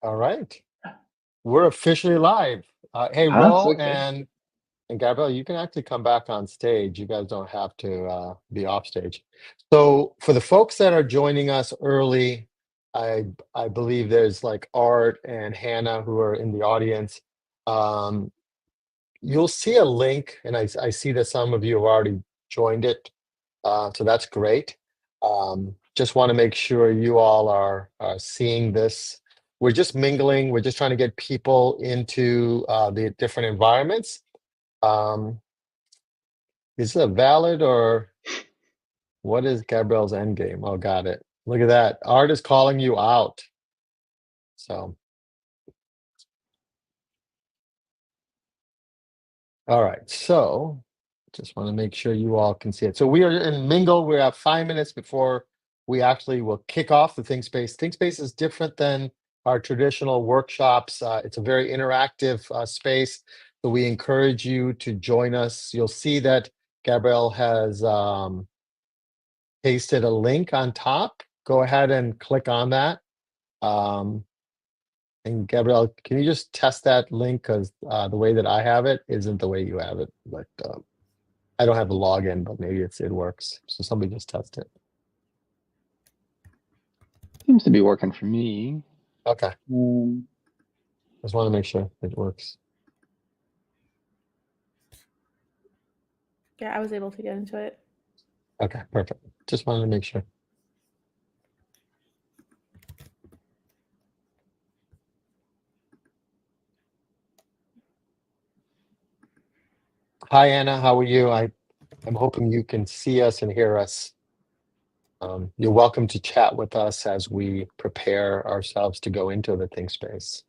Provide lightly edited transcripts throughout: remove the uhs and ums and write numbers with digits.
All right. We're officially live. Hey, I'm so Ro excited. and Gabrielle, you can actually come back on stage. You guys don't have to be off stage. So for the folks that are joining us early, I believe there's like Art and Hannah who are in the audience. Um, you'll see a link, and I see that some of you have already joined it. So that's great. Just want to make sure you all are seeing this. We're just mingling. We're just trying to get people into the different environments. Um, is it valid or what is Gabrielle's end game? Oh, got it. Look at that. Art is calling you out. So, all right. So just want to make sure you all can see it. So we are in Mingle. We have 5 minutes before we actually will kick off the ThinkSpace. ThinkSpace is different than our traditional workshops. It's a very interactive space. So we encourage you to join us. You'll see that Gabrielle has pasted a link on top. Go ahead and click on that. And Gabrielle, can you just test that link? Because the way that I have it isn't the way you have it. But I don't have a login, but maybe it works. So somebody just test it. Seems to be working for me. Okay. Just want to make sure it works. Yeah, I was able to get into it. Okay, perfect. Just wanted to make sure. Hi, Anna. How are you? I'm hoping you can see us and hear us. You're welcome to chat with us as we prepare ourselves to go into the ThinkSpace.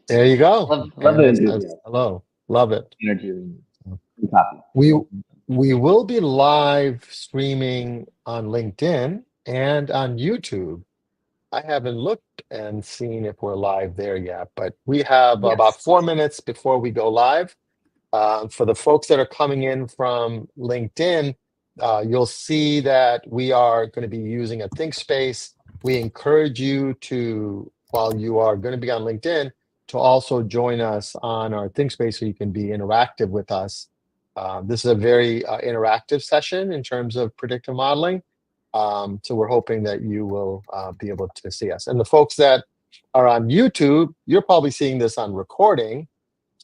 There you go. Love the Anna says enthusiasm. hello. Love it. Energy. Copy. We will be live streaming on LinkedIn and on YouTube. I haven't looked and seen if we're live there yet, but we have about 4 minutes before we go live. For the folks that are coming in from LinkedIn, you'll see that we are going to be using a ThinkSpace. We encourage you to, while you are going to be on LinkedIn, to also join us on our ThinkSpace so you can be interactive with us. This is a very interactive session in terms of predictive modeling. So we're hoping that you will be able to see us. And the folks that are on YouTube, you're probably seeing this on recording.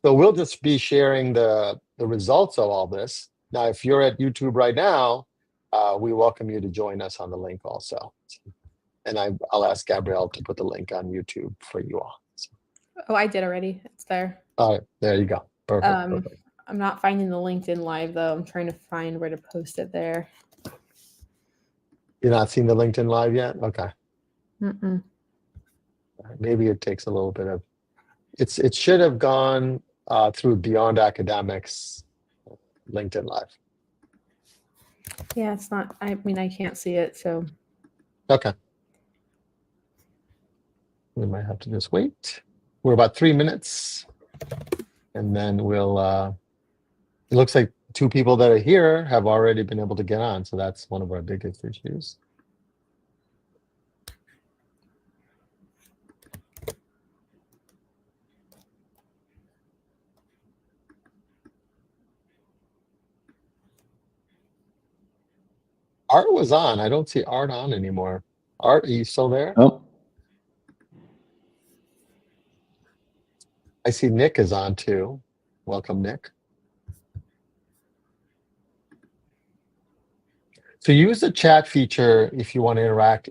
So we'll just be sharing the results of all this. Now, if you're at YouTube right now, we welcome you to join us on the link also. And I'll ask Gabrielle to put the link on YouTube for you all. So, Oh, I did already. It's there. all right, there you go. Perfect. I'm not finding the LinkedIn Live, though. I'm trying to find where to post it there. You're not seeing the LinkedIn Live yet? Okay. Mm-mm. Maybe it takes a little bit of, it should have gone through Beyond Academics LinkedIn Live. Yeah, it's not. I mean, I can't see it, so. Okay. We might have to just wait. We're about 3 minutes. And then we'll, it looks like 2 people that are here have already been able to get on. So that's one of our biggest issues. Art was on. I don't see Art on anymore. Art, are you still there? Oh, I see Nick is on too. Welcome, Nick. So use the chat feature if you want to interact.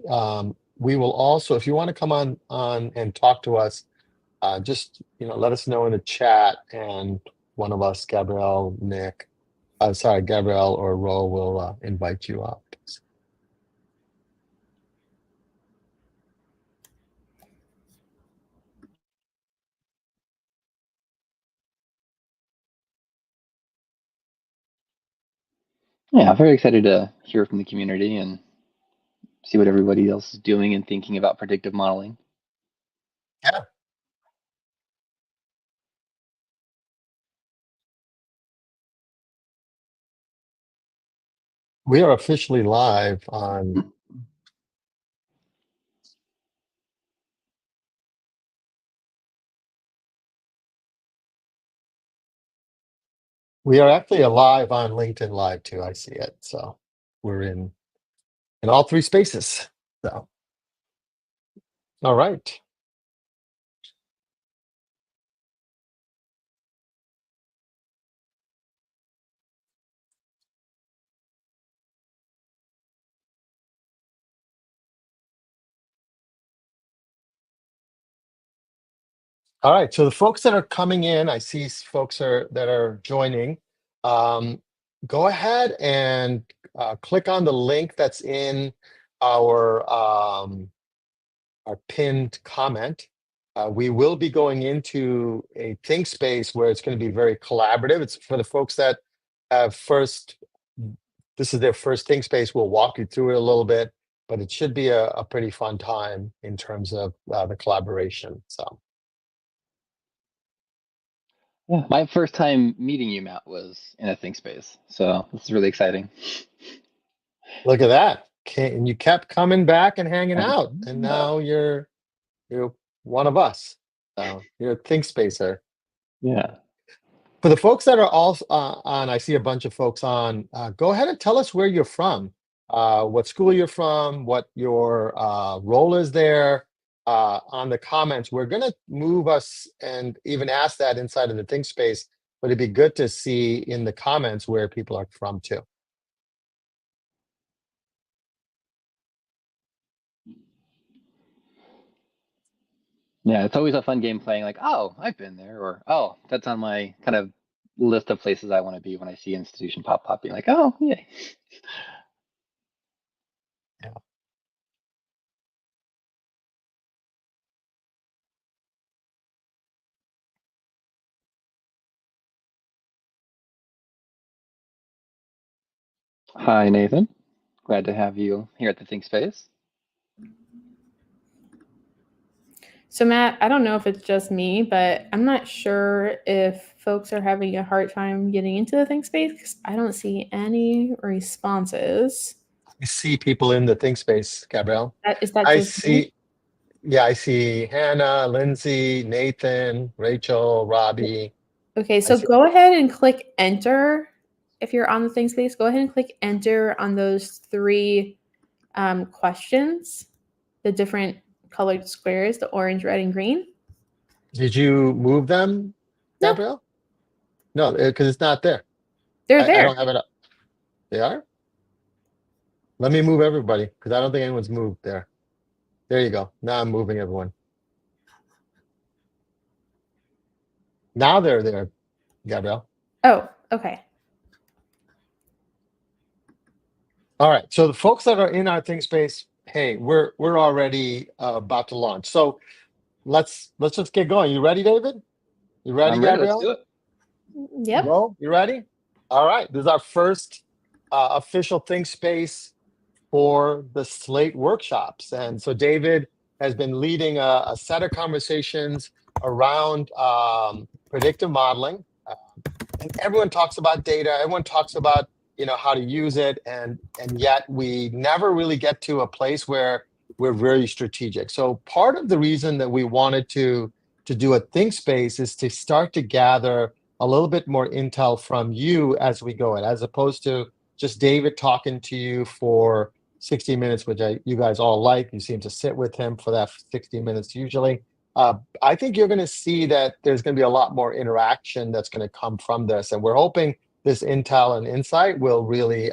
We will also, if you want to come on and talk to us, just let us know in the chat, and one of us, Gabrielle, Nick, Gabrielle or Ro will invite you up. yeah, I'm very excited to hear from the community and see what everybody else is doing and thinking about predictive modeling. Yeah. We are officially live on We are actually alive on LinkedIn Live too. I see it. So we're in all three spaces. So, all right. All right. So the folks that are coming in, I see folks that are joining. Go ahead and click on the link that's in our pinned comment. We will be going into a ThinkSpace where it's going to be very collaborative. It's for the folks that have this is their first ThinkSpace. We'll walk you through it a little bit, but it should be a pretty fun time in terms of the collaboration. So. Yeah, my first time meeting you, Matt, was in a ThinkSpace, so this is really exciting. Look at that. And you kept coming back and hanging out, and now you're one of us. So you're a ThinkSpacer. Yeah. For the folks that are also on, I see a bunch of folks on. Go ahead and tell us where you're from, what school you're from, what your role is there. On the comments, we're going to move us and even ask that inside of the ThinkSpace, but it'd be good to see in the comments where people are from too. Yeah, it's always a fun game playing like, oh, I've been there, or oh, that's on my kind of list of places I want to be when I see institution pop being like, oh, yay. Yeah. Hi, Nathan. Glad to have you here at the ThinkSpace. So Matt, I don't know if it's just me, but I'm not sure if folks are having a hard time getting into the ThinkSpace because I don't see any responses. I see people in the ThinkSpace, Gabrielle. Is that I just me? see, yeah, I see Hannah, Lindsay, Nathan, Rachel, Robbie. Okay, I so see. go ahead and click enter. If you're on the ThinkSpace, go ahead and click enter on those three questions, the different colored squares, the orange, red, and green. Did you move them, No, Gabrielle? No, because it's not there. they're I there. don't have it up. They are? Let me move everybody because I don't think anyone's moved there. There you go. Now I'm moving everyone. Now they're there, Gabrielle. Oh, okay. All right. So the folks that are in our ThinkSpace, hey, we're already about to launch. So let's just get going. You ready, David? You ready, I'm ready. Let's Gabrielle? do it. Yep. Go. You ready? All right. This is our first official ThinkSpace for the Slate workshops. And so David has been leading a set of conversations around predictive modeling. And everyone talks about data. Everyone talks about how to use it, and yet we never really get to a place where we're very strategic. So part of the reason that we wanted to do a ThinkSpace is to start to gather a little bit more intel from you as we go in, as opposed to just David talking to you for 60 minutes, which you guys all like. You seem to sit with him for that 60 minutes usually. I think you're going to see that there's going to be a lot more interaction that's going to come from this. And we're hoping this intel and insight will really,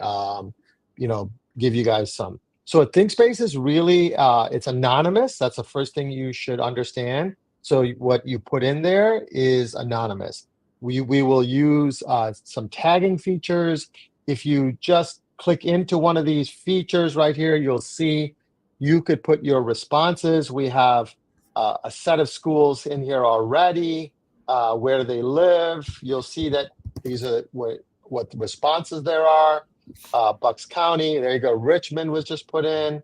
give you guys some. So ThinkSpace is really, it's anonymous. That's the first thing you should understand. So what you put in there is anonymous. We will use some tagging features. If you just click into one of these features right here, you'll see you could put your responses. We have a set of schools in here already, where they live. You'll see that these are what the responses there are. Bucks County, there you go. Richmond was just put in.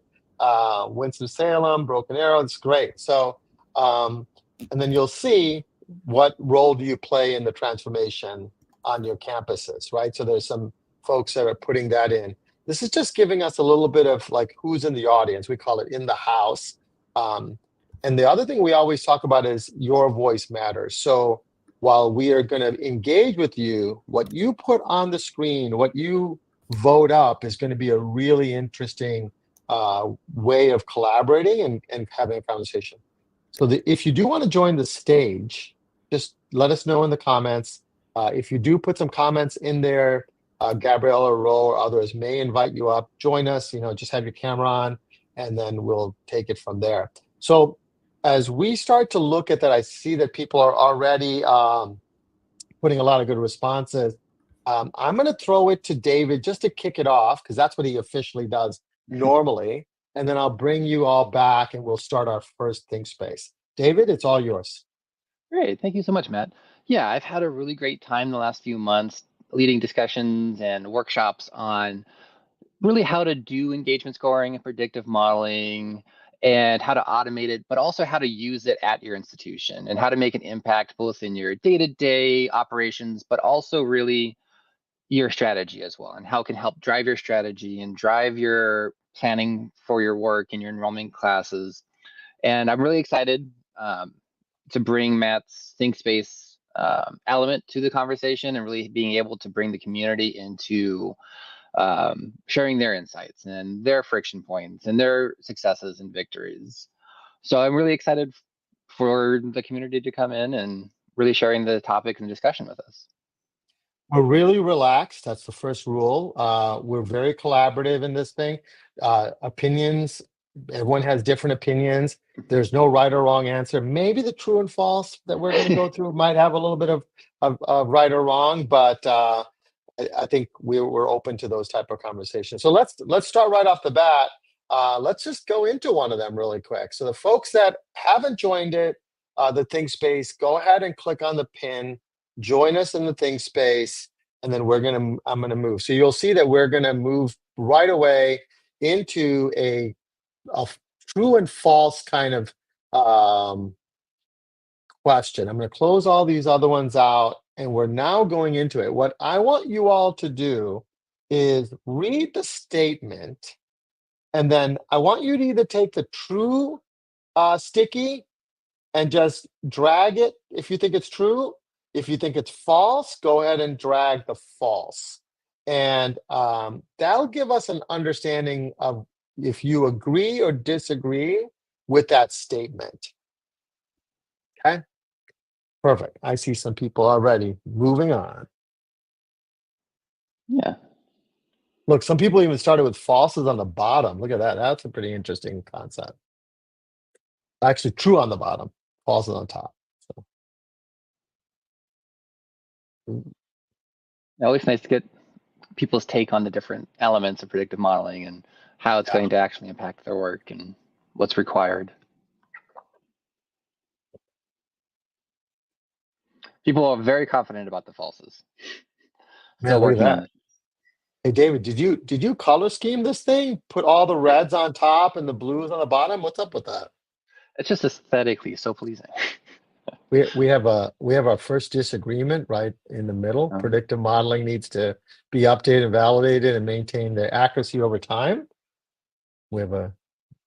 Winston-Salem, Broken Arrow, it's great. So, and then you'll see what role do you play in the transformation on your campuses, right? So there's some folks that are putting that in. This is just giving us a little bit of like who's in the audience. We call it in the house. And the other thing we always talk about is your voice matters. So while we are going to engage with you, what you put on the screen, what you vote up is going to be a really interesting way of collaborating and having a conversation. So if you do want to join the stage, just let us know in the comments. If you do put some comments in there, Gabriella, Ro, or others may invite you up. Join us, just have your camera on, and then we'll take it from there. So as we start to look at that, I see that people are already putting a lot of good responses. I'm going to throw it to David just to kick it off, because that's what he officially does normally. And then I'll bring you all back and we'll start our first ThinkSpace. David, it's all yours. Great. Thank you so much, Matt. Yeah, I've had a really great time the last few months leading discussions and workshops on really how to do engagement scoring and predictive modeling and how to automate it, but also how to use it at your institution and how to make an impact both in your day-to-day operations, but also really your strategy as well, and how it can help drive your strategy and drive your planning for your work and your enrollment classes. And I'm really excited to bring Matt's ThinkSpace element to the conversation and really being able to bring the community into sharing their insights and their friction points and their successes and victories. So I'm really excited for the community to come in and really sharing the topics and discussion with us. We're really relaxed. That's the first rule. We're very collaborative in this thing. Opinions, everyone has different opinions. There's no right or wrong answer. Maybe the true and false that we're going to go through might have a little bit of right or wrong, but I think we're open to those type of conversations. So let's start right off the bat. Let's just go into one of them really quick. So the folks that haven't joined it, the ThinkSpace, go ahead and click on the pin. Join us in the ThinkSpace, and then I'm gonna move. So you'll see that we're gonna move right away into a true and false kind of question. I'm gonna close all these other ones out, and we're now going into it. What I want you all to do is read the statement, and then I want you to either take the true sticky and just drag it if you think it's true. If you think it's false, go ahead and drag the false. And that'll give us an understanding of if you agree or disagree with that statement. Okay? Perfect. I see some people already moving on. Yeah. Look, some people even started with falses on the bottom. Look at that. That's a pretty interesting concept. Actually, true on the bottom, false on top. So. Always nice to get people's take on the different elements of predictive modeling and how it's going to actually impact their work and what's required. People are very confident about the falses. Still working on it. Hey, David, did you color scheme this thing? Put all the reds on top and the blues on the bottom? What's up with that? It's just aesthetically so pleasing. We have our first disagreement right in the middle. Predictive modeling needs to be updated and validated and maintain the accuracy over time. We have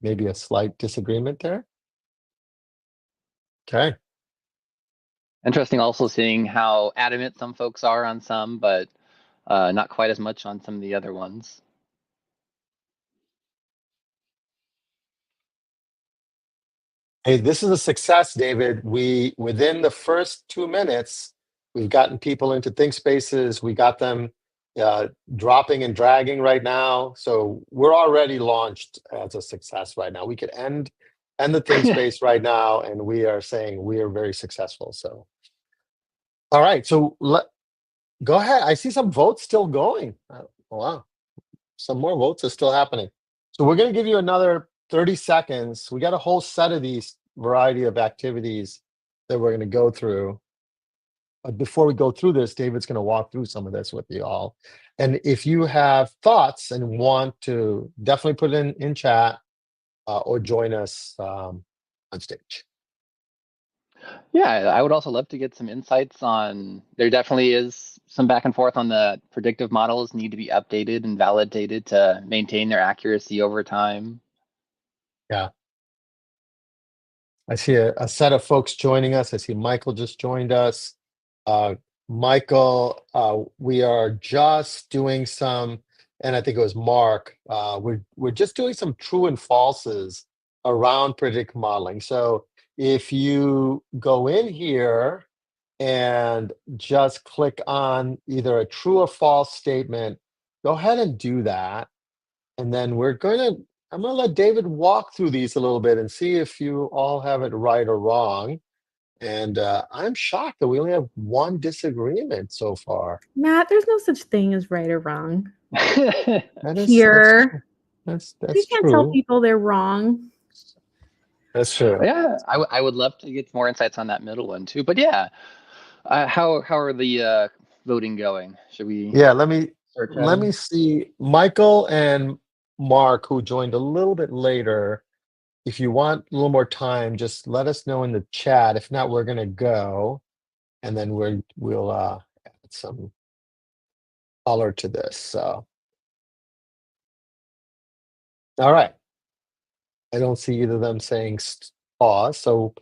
maybe a slight disagreement there. Okay. Interesting also seeing how adamant some folks are on some, but not quite as much on some of the other ones. Hey, this is a success, David. Within the first 2 minutes, we've gotten people into ThinkSpaces. We got them dropping and dragging right now. So we're already launched as a success right now. We could end the ThinkSpace right now, and we are saying we are very successful. So, all right. So go ahead. I see some votes still going. Wow. Some more votes are still happening. So we're going to give you another 30 seconds. We got a whole set of these variety of activities that we're going to go through. Before we go through this, David's going to walk through some of this with you all. And if you have thoughts and want to, definitely put it in chat or join us on stage. Yeah, I would also love to get some insights on, there definitely is some back and forth on the predictive models need to be updated and validated to maintain their accuracy over time. Yeah. I see a set of folks joining us. I see Michael just joined us. Michael, we are just doing some, and I think it was Mark. We're just doing some true and falses around predictive modeling. So if you go in here and just click on either a true or false statement, go ahead and do that. And then I'm gonna let David walk through these a little bit and see if you all have it right or wrong. And I'm shocked that we only have one disagreement so far. Matt, there's no such thing as right or wrong. That's Here. that's You can't tell true. people they're wrong. That's true. Yeah, I would love to get more insights on that middle one too. But yeah, how are the voting going? Should we Yeah, start let me chatting? see. Michael and Mark, who joined a little bit later, if you want a little more time, just let us know in the chat. If not, we're gonna go, and then we'll add some color to this. So, all right. I don't see either of them saying pause. So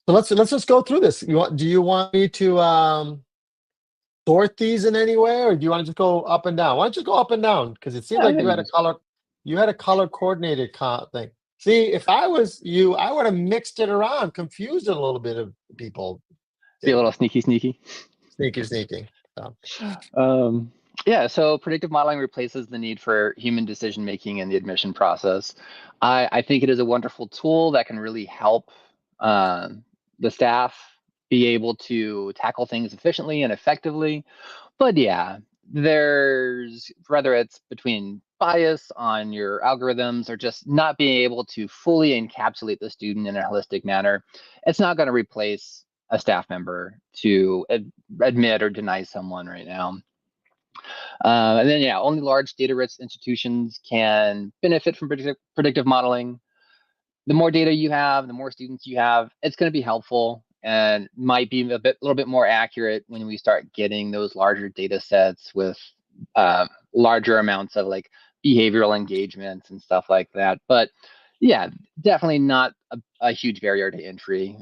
let's just go through this. Do you want me to sort these in any way, or do you want to just go up and down? Why don't you go up and down? Because it seems Yeah, like I think you had a color coordinated thing. See, if I was you, I would have mixed it around, confused it a little bit of people. be a David, little sneaky. sneaky. So, Um, yeah, so predictive modeling replaces the need for human decision making in the admission process. I think it is a wonderful tool that can really help the staff be able to tackle things efficiently and effectively. But yeah, there's whether it's between bias on your algorithms or just not being able to fully encapsulate the student in a holistic manner, it's not going to replace a staff member to admit or deny someone right now. And then, yeah, only large data-rich institutions can benefit from predictive modeling. The more data you have, the more students you have, it's going to be helpful and might be little bit more accurate when we start getting those larger data sets with larger amounts of like behavioral engagements and stuff like that. But yeah, definitely not a huge barrier to entry.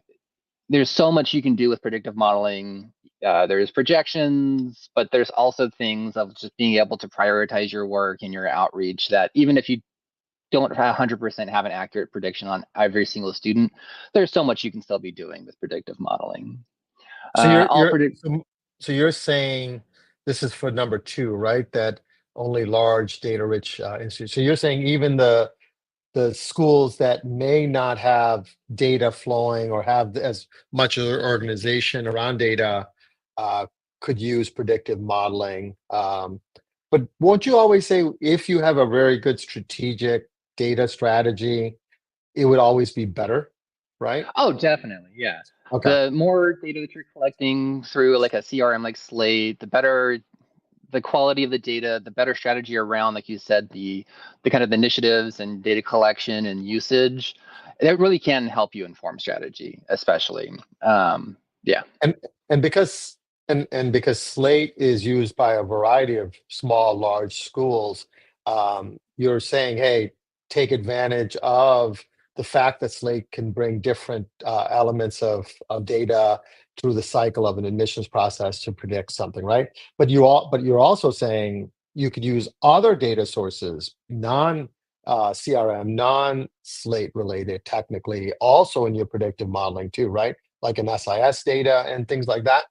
There's so much you can do with predictive modeling. There's projections, but there's also things of just being able to prioritize your work and your outreach that even if you don't 100% have an accurate prediction on every single student, there's so much you can still be doing with predictive modeling. so I'll predict. so you're saying this is for number two, right? That only large data rich institutes. So you're saying even the schools that may not have data flowing or have as much organization around data uh, could use predictive modeling. But won't you always say if you have a very good strategic data strategy, it would always be better, right? Oh, definitely. Yeah. Okay. The more data that you're collecting through like a CRM like Slate, the better the quality of the data, the better strategy around, like you said, the kind of initiatives and data collection and usage. It really can help you inform strategy, especially. Yeah. and and because because Slate is used by a variety of small, large schools, you're saying, hey, take advantage of the fact that Slate can bring different elements of data through the cycle of an admissions process to predict something, right? But you're also saying you could use other data sources, non CRM, non Slate related, technically, also in your predictive modeling too, right? Like an SIS data and things like that.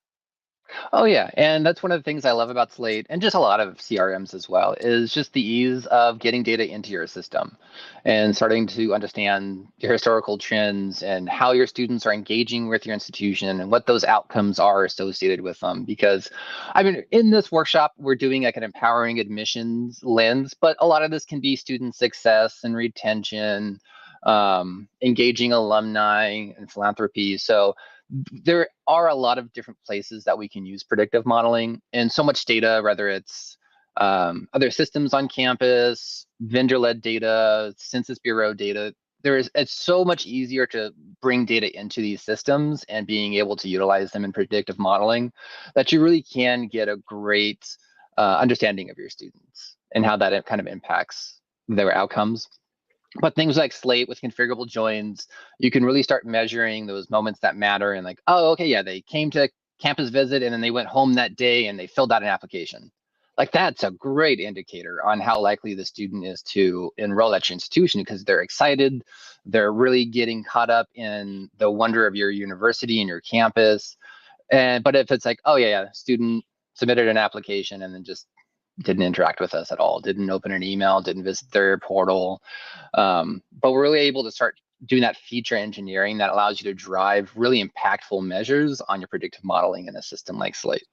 Oh yeah, and that's one of the things I love about Slate and just a lot of CRMs as well is just the ease of getting data into your system and starting to understand your historical trends and how your students are engaging with your institution and what those outcomes are associated with them. Because I mean, in this workshop, we're doing like an empowering admissions lens, but a lot of this can be student success and retention, engaging alumni and philanthropy. So there are a lot of different places that we can use predictive modeling and so much data, whether it's other systems on campus, vendor-led data, Census Bureau data. It's so much easier to bring data into these systems and being able to utilize them in predictive modeling that you really can get a great understanding of your students and how that kind of impacts their outcomes. But things like Slate with configurable joins, you can really start measuring those moments that matter and like, oh, okay, yeah, they came to campus visit and then they went home that day and they filled out an application. Like that's a great indicator on how likely the student is to enroll at your institution because they're excited. They're really getting caught up in the wonder of your university and your campus. But if it's like, oh yeah, student submitted an application and then just didn't interact with us at all, didn't open an email, didn't visit their portal. But we're really able to start doing that feature engineering that allows you to drive really impactful measures on your predictive modeling in a system like Slate.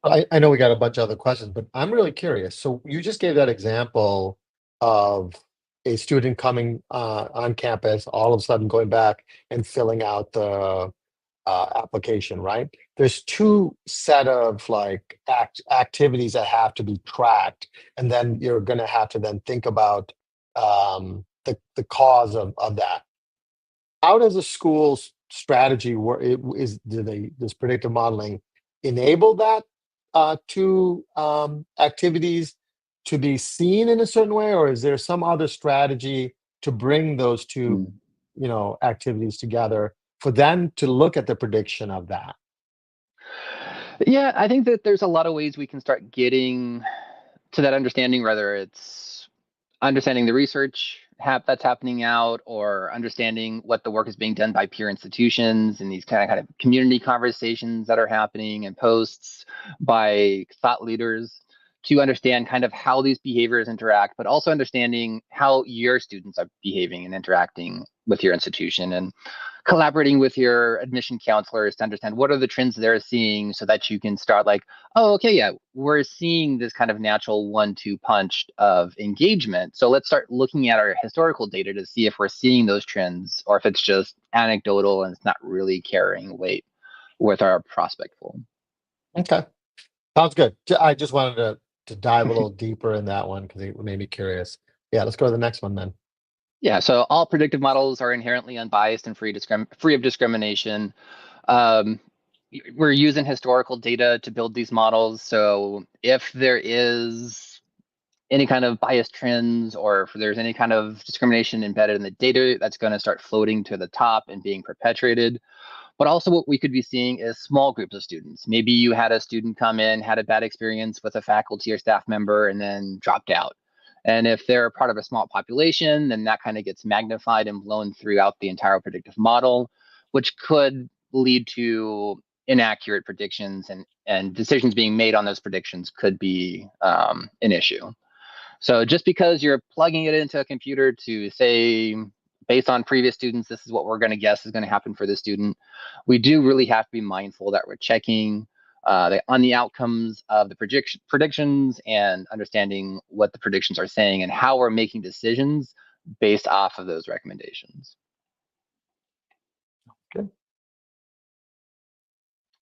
I know we got a bunch of other questions, but I'm really curious. So you just gave that example of a student coming on campus, all of a sudden going back and filling out the application, right? There's two set of like activities that have to be tracked, and then you're going to have to then think about the cause of that. How does a school's strategy work? Does predictive modeling enable that two activities to be seen in a certain way, or is there some other strategy to bring those two, activities together for them to look at the prediction of that? Yeah, I think that there's a lot of ways we can start getting to that understanding, whether it's understanding the research that's happening out or understanding what the work is being done by peer institutions and these kind of community conversations that are happening and posts by thought leaders to understand kind of how these behaviors interact, but also understanding how your students are behaving and interacting with your institution and collaborating with your admission counselors to understand what are the trends they're seeing so that you can start like, oh, okay, yeah, we're seeing this kind of natural 1-2 punch of engagement. So let's start looking at our historical data to see if we're seeing those trends or if it's just anecdotal and it's not really carrying weight with our prospect pool. Okay, sounds good. I just wanted to dive a little deeper in that one because it made me curious. Yeah, let's go to the next one then. Yeah, so all predictive models are inherently unbiased and free of discrimination. We're using historical data to build these models. So if there is any kind of biased trends or if there's any kind of discrimination embedded in the data, that's going to start floating to the top and being perpetuated. But also what we could be seeing is small groups of students. Maybe you had a student come in, had a bad experience with a faculty or staff member, and then dropped out. And if they're part of a small population, then that kind of gets magnified and blown throughout the entire predictive model, which could lead to inaccurate predictions and decisions being made on those predictions could be an issue. So just because you're plugging it into a computer to say, based on previous students, this is what we're going to guess is going to happen for this student, we do really have to be mindful that we're checking on the outcomes of the predictions and understanding what the predictions are saying and how we're making decisions based off of those recommendations. Okay.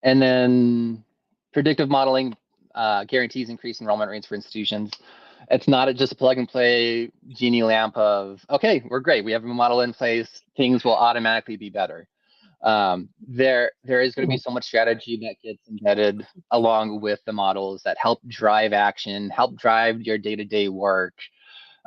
And then predictive modeling guarantees increased enrollment rates for institutions. It's not just a plug and play genie lamp of, okay, we're great. We have a model in place. Things will automatically be better. There is going to be so much strategy that gets embedded along with the models that help drive action, help drive your day-to-day work.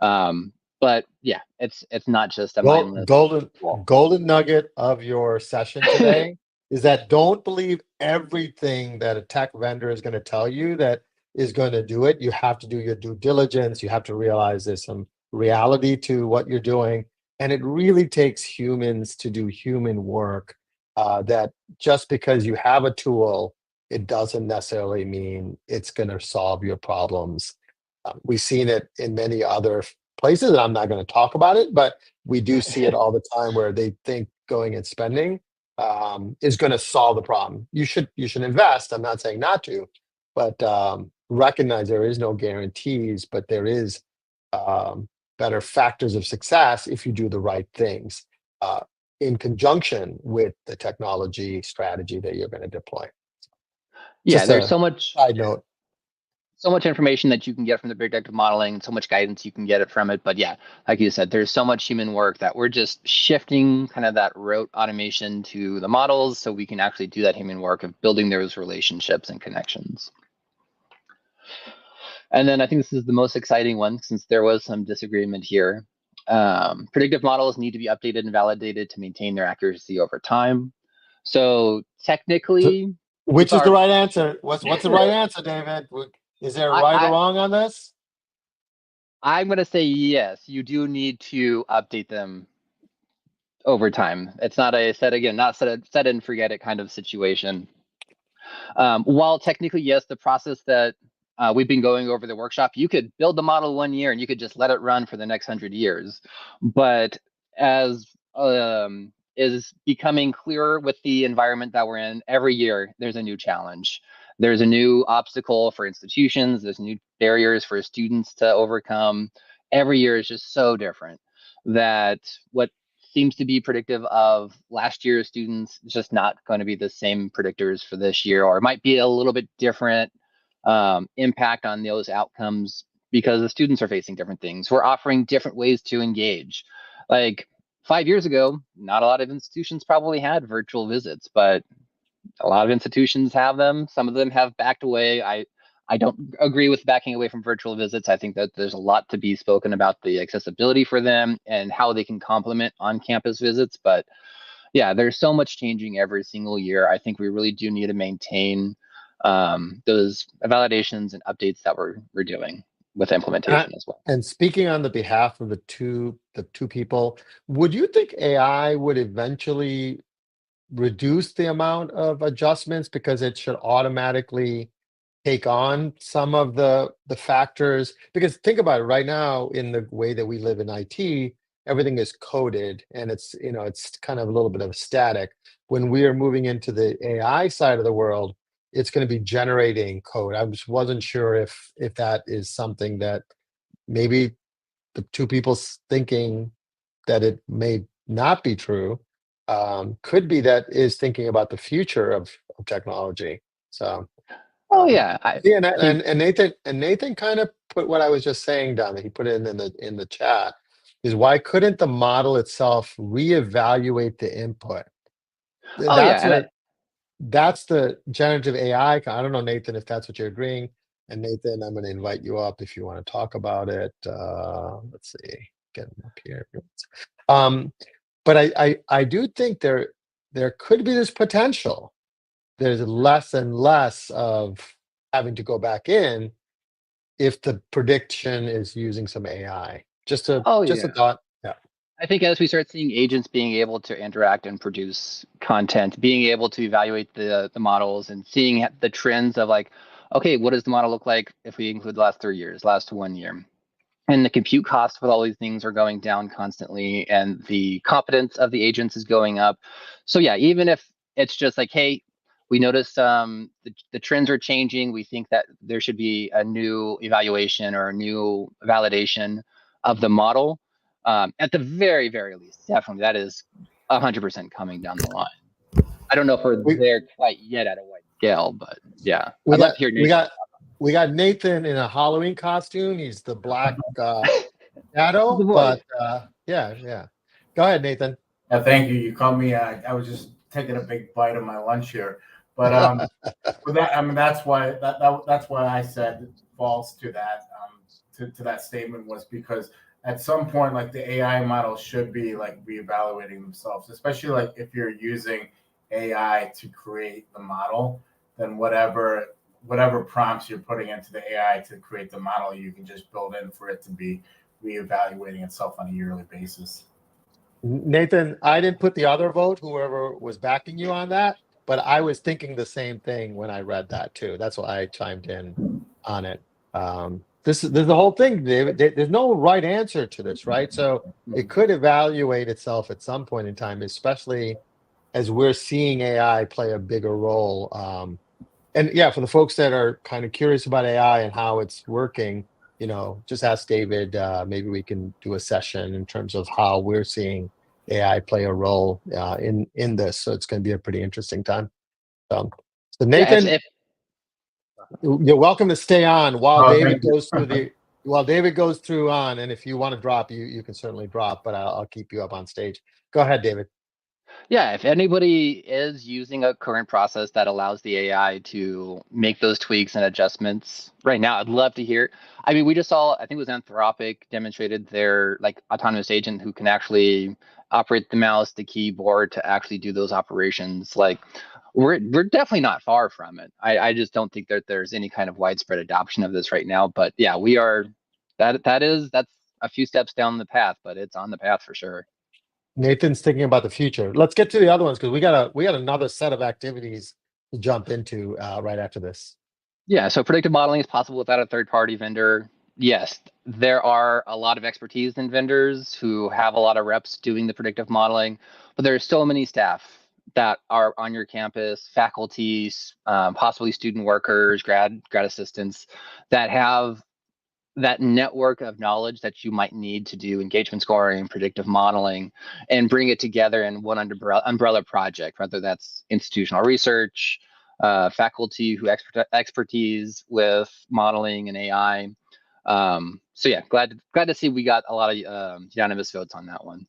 But yeah, it's not just a mindless golden nugget of your session today is that don't believe everything that a tech vendor is going to tell you that is going to do it. You have to do your due diligence. You have to realize there's some reality to what you're doing. And it really takes humans to do human work. That just because you have a tool, it doesn't necessarily mean it's going to solve your problems. We've seen it in many other places, and I'm not going to talk about it, but we do see it all the time where they think going and spending is going to solve the problem. You should invest. I'm not saying not to, but recognize there is no guarantees, but there is better factors of success if you do the right things in conjunction with the technology strategy that you're going to deploy. Yeah, Just there's so much side note. So much information that you can get from the predictive modeling, so much guidance you can get it from it. But yeah, like you said, there's so much human work that we're just shifting kind of that rote automation to the models so we can actually do that human work of building those relationships and connections. And then I think this is the most exciting one since there was some disagreement here. Predictive models need to be updated and validated to maintain their accuracy over time. So technically, Which is the right answer? What's the right answer, David? Is there right or wrong on this? I'm going to say yes. You do need to update them over time. It's not a set it and forget it kind of situation. While technically, yes, the process that we've been going over the workshop, you could build the model 1 year and you could just let it run for the next 100 years. But as is becoming clearer with the environment that we're in, every year there's a new challenge. There's a new obstacle for institutions. There's new barriers for students to overcome. Every year is just so different that what seems to be predictive of last year's students is just not going to be the same predictors for this year, or it might be a little bit different impact on those outcomes because the students are facing different things. We're offering different ways to engage. Like 5 years ago, not a lot of institutions probably had virtual visits, but a lot of institutions have them. Some of them have backed away. I don't agree with backing away from virtual visits. I think that there's a lot to be spoken about the accessibility for them and how they can complement on-campus visits. But yeah, there's so much changing every single year. I think we really do need to maintain those validations and updates that we're doing with implementation as well. And speaking on the behalf of the two people, would you think AI would eventually reduce the amount of adjustments because it should automatically take on some of the factors? Because think about it right now, in the way that we live in IT, everything is coded and it's kind of a little bit of static. When we are moving into the AI side of the world, it's going to be generating code. I just wasn't sure if that is something that maybe the two people thinking that it may not be true, could be that is thinking about the future of technology. So, Yeah, and Nathan kind of put what I was just saying down. He put it in the chat. Is why couldn't the model itself reevaluate the input? That's the generative AI. I don't know, Nathan, if that's what you're agreeing. And Nathan, I'm going to invite you up if you want to talk about it. Let's see, get him up here. But I do think there could be this potential. There's less and less of having to go back in if the prediction is using some AI. Just a thought. Yeah. I think as we start seeing agents being able to interact and produce content, being able to evaluate the models and seeing the trends of like, okay, what does the model look like if we include the last 3 years, last 1 year? And the compute costs with all these things are going down constantly and the competence of the agents is going up. So yeah, even if it's just like, hey, we noticed the trends are changing, we think that there should be a new evaluation or a new validation of the model. At the very, very least, definitely that is 100% coming down the line. I don't know if we're there quite yet at a wide scale, but yeah. We got Nathan in a Halloween costume. He's the black shadow, but yeah. Go ahead, Nathan. Thank you. You called me. I was just taking a big bite of my lunch here, but with that, I mean, that's why I said false to that to that statement, was because at some point, like, the AI model should be like reevaluating themselves, especially like if you're using AI to create the model, then whatever prompts you're putting into the AI to create the model, you can just build in for it to be reevaluating itself on a yearly basis. Nathan, I didn't put the other vote, whoever was backing you on that, but I was thinking the same thing when I read that too. That's why I chimed in on it. There's the whole thing, David. There's no right answer to this, right? So it could evaluate itself at some point in time, especially as we're seeing AI play a bigger role. And yeah, for the folks that are kind of curious about AI and how it's working, just ask David. Maybe we can do a session in terms of how we're seeing AI play a role in this. So it's going to be a pretty interesting time. So Nathan, you're welcome to stay on while David goes through on. And if you want to drop, you can certainly drop, but I'll keep you up on stage. Go ahead, David. Yeah, if anybody is using a current process that allows the AI to make those tweaks and adjustments right now, I'd love to hear. I mean, we just saw, I think it was Anthropic demonstrated their autonomous agent who can actually operate the mouse, the keyboard to actually do those operations. Like, We're definitely not far from it. I just don't think that there's any kind of widespread adoption of this right now. But yeah, we are. That's a few steps down the path, but it's on the path for sure. Nathan's thinking about the future. Let's get to the other ones because we got another set of activities to jump into right after this. Yeah, so predictive modeling is possible without a third-party vendor. Yes, there are a lot of expertise in vendors who have a lot of reps doing the predictive modeling, but there are so many staff that are on your campus, faculty, possibly student workers, grad assistants, that have that network of knowledge that you might need to do engagement scoring, predictive modeling, and bring it together in one umbrella project, whether that's institutional research, faculty who expertise with modeling and AI. So yeah, glad to see we got a lot of unanimous votes on that one.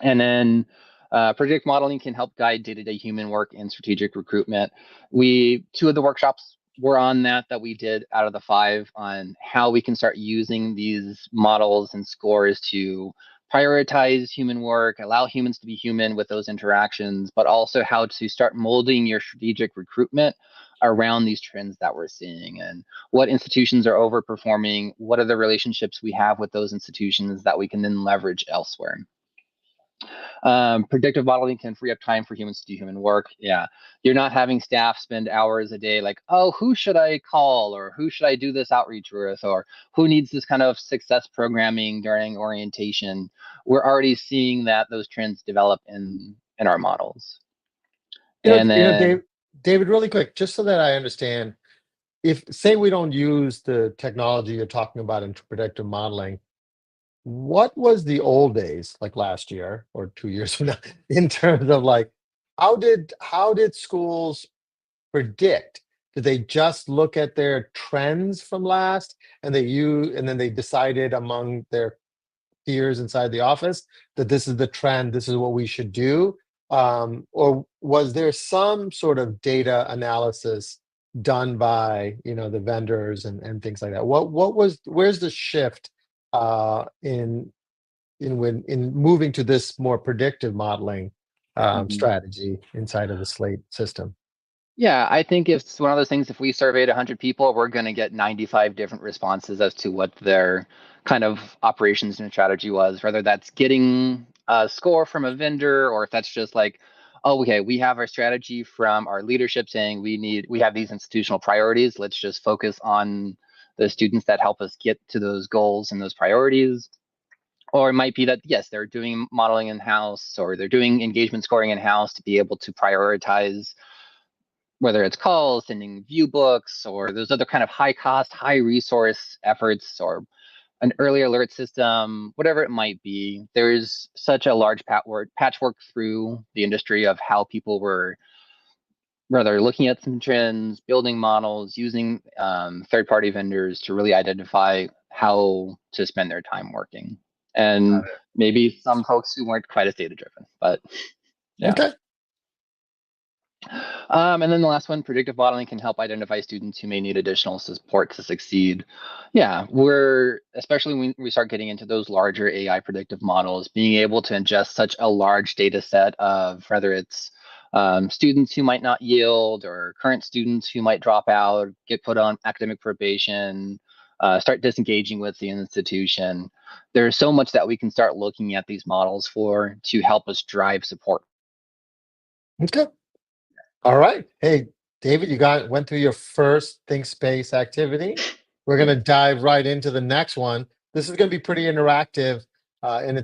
And then predictive modeling can help guide day-to-day human work and strategic recruitment. Two of the workshops were on that we did out of the 5 on how we can start using these models and scores to prioritize human work, allow humans to be human with those interactions, but also how to start molding your strategic recruitment around these trends that we're seeing and what institutions are overperforming, what are the relationships we have with those institutions that we can then leverage elsewhere. Predictive modeling can free up time for humans to do human work. Yeah, you're not having staff spend hours a day like, oh, who should I call, or who should I do this outreach with, or who needs this kind of success programming during orientation. We're already seeing those trends develop in our models. And then, David, really quick, just so that I understand, if say we don't use the technology you're talking about in predictive modeling, what was the old days, like last year or 2 years from now, in terms of like, how did schools predict? Did they just look at their trends from last and then they decided among their peers inside the office that this is the trend, this is what we should do? Or was there some sort of data analysis done by the vendors and things like that? Where's the shift in moving to this more predictive modeling strategy inside of the Slate system? yeah, I think it's one of those things, if we surveyed 100 people, we're going to get 95 different responses as to what their kind of operations and strategy was, whether that's getting a score from a vendor or if that's just like, oh, okay, we have our strategy from our leadership saying we have these institutional priorities. Let's just focus on the students that help us get to those goals and those priorities. Or it might be that, yes, they're doing modeling in-house or they're doing engagement scoring in-house to be able to prioritize whether it's calls, sending view books, or those other kind of high cost, high resource efforts, or an early alert system, whatever it might be. There's such a large patchwork through the industry of how people were rather looking at some trends, building models, using third-party vendors to really identify how to spend their time working. And maybe some folks who weren't quite as data-driven, but yeah. Okay. And then the last one, predictive modeling can help identify students who may need additional support to succeed. Yeah, especially when we start getting into those larger AI predictive models, being able to ingest such a large data set of whether it's students who might not yield or current students who might drop out, get put on academic probation, start disengaging with the institution. There's so much that we can start looking at these models for to help us drive support. Okay. All right. Hey, David, you went through your first ThinkSpace activity. We're going to dive right into the next one. This is going to be pretty interactive, and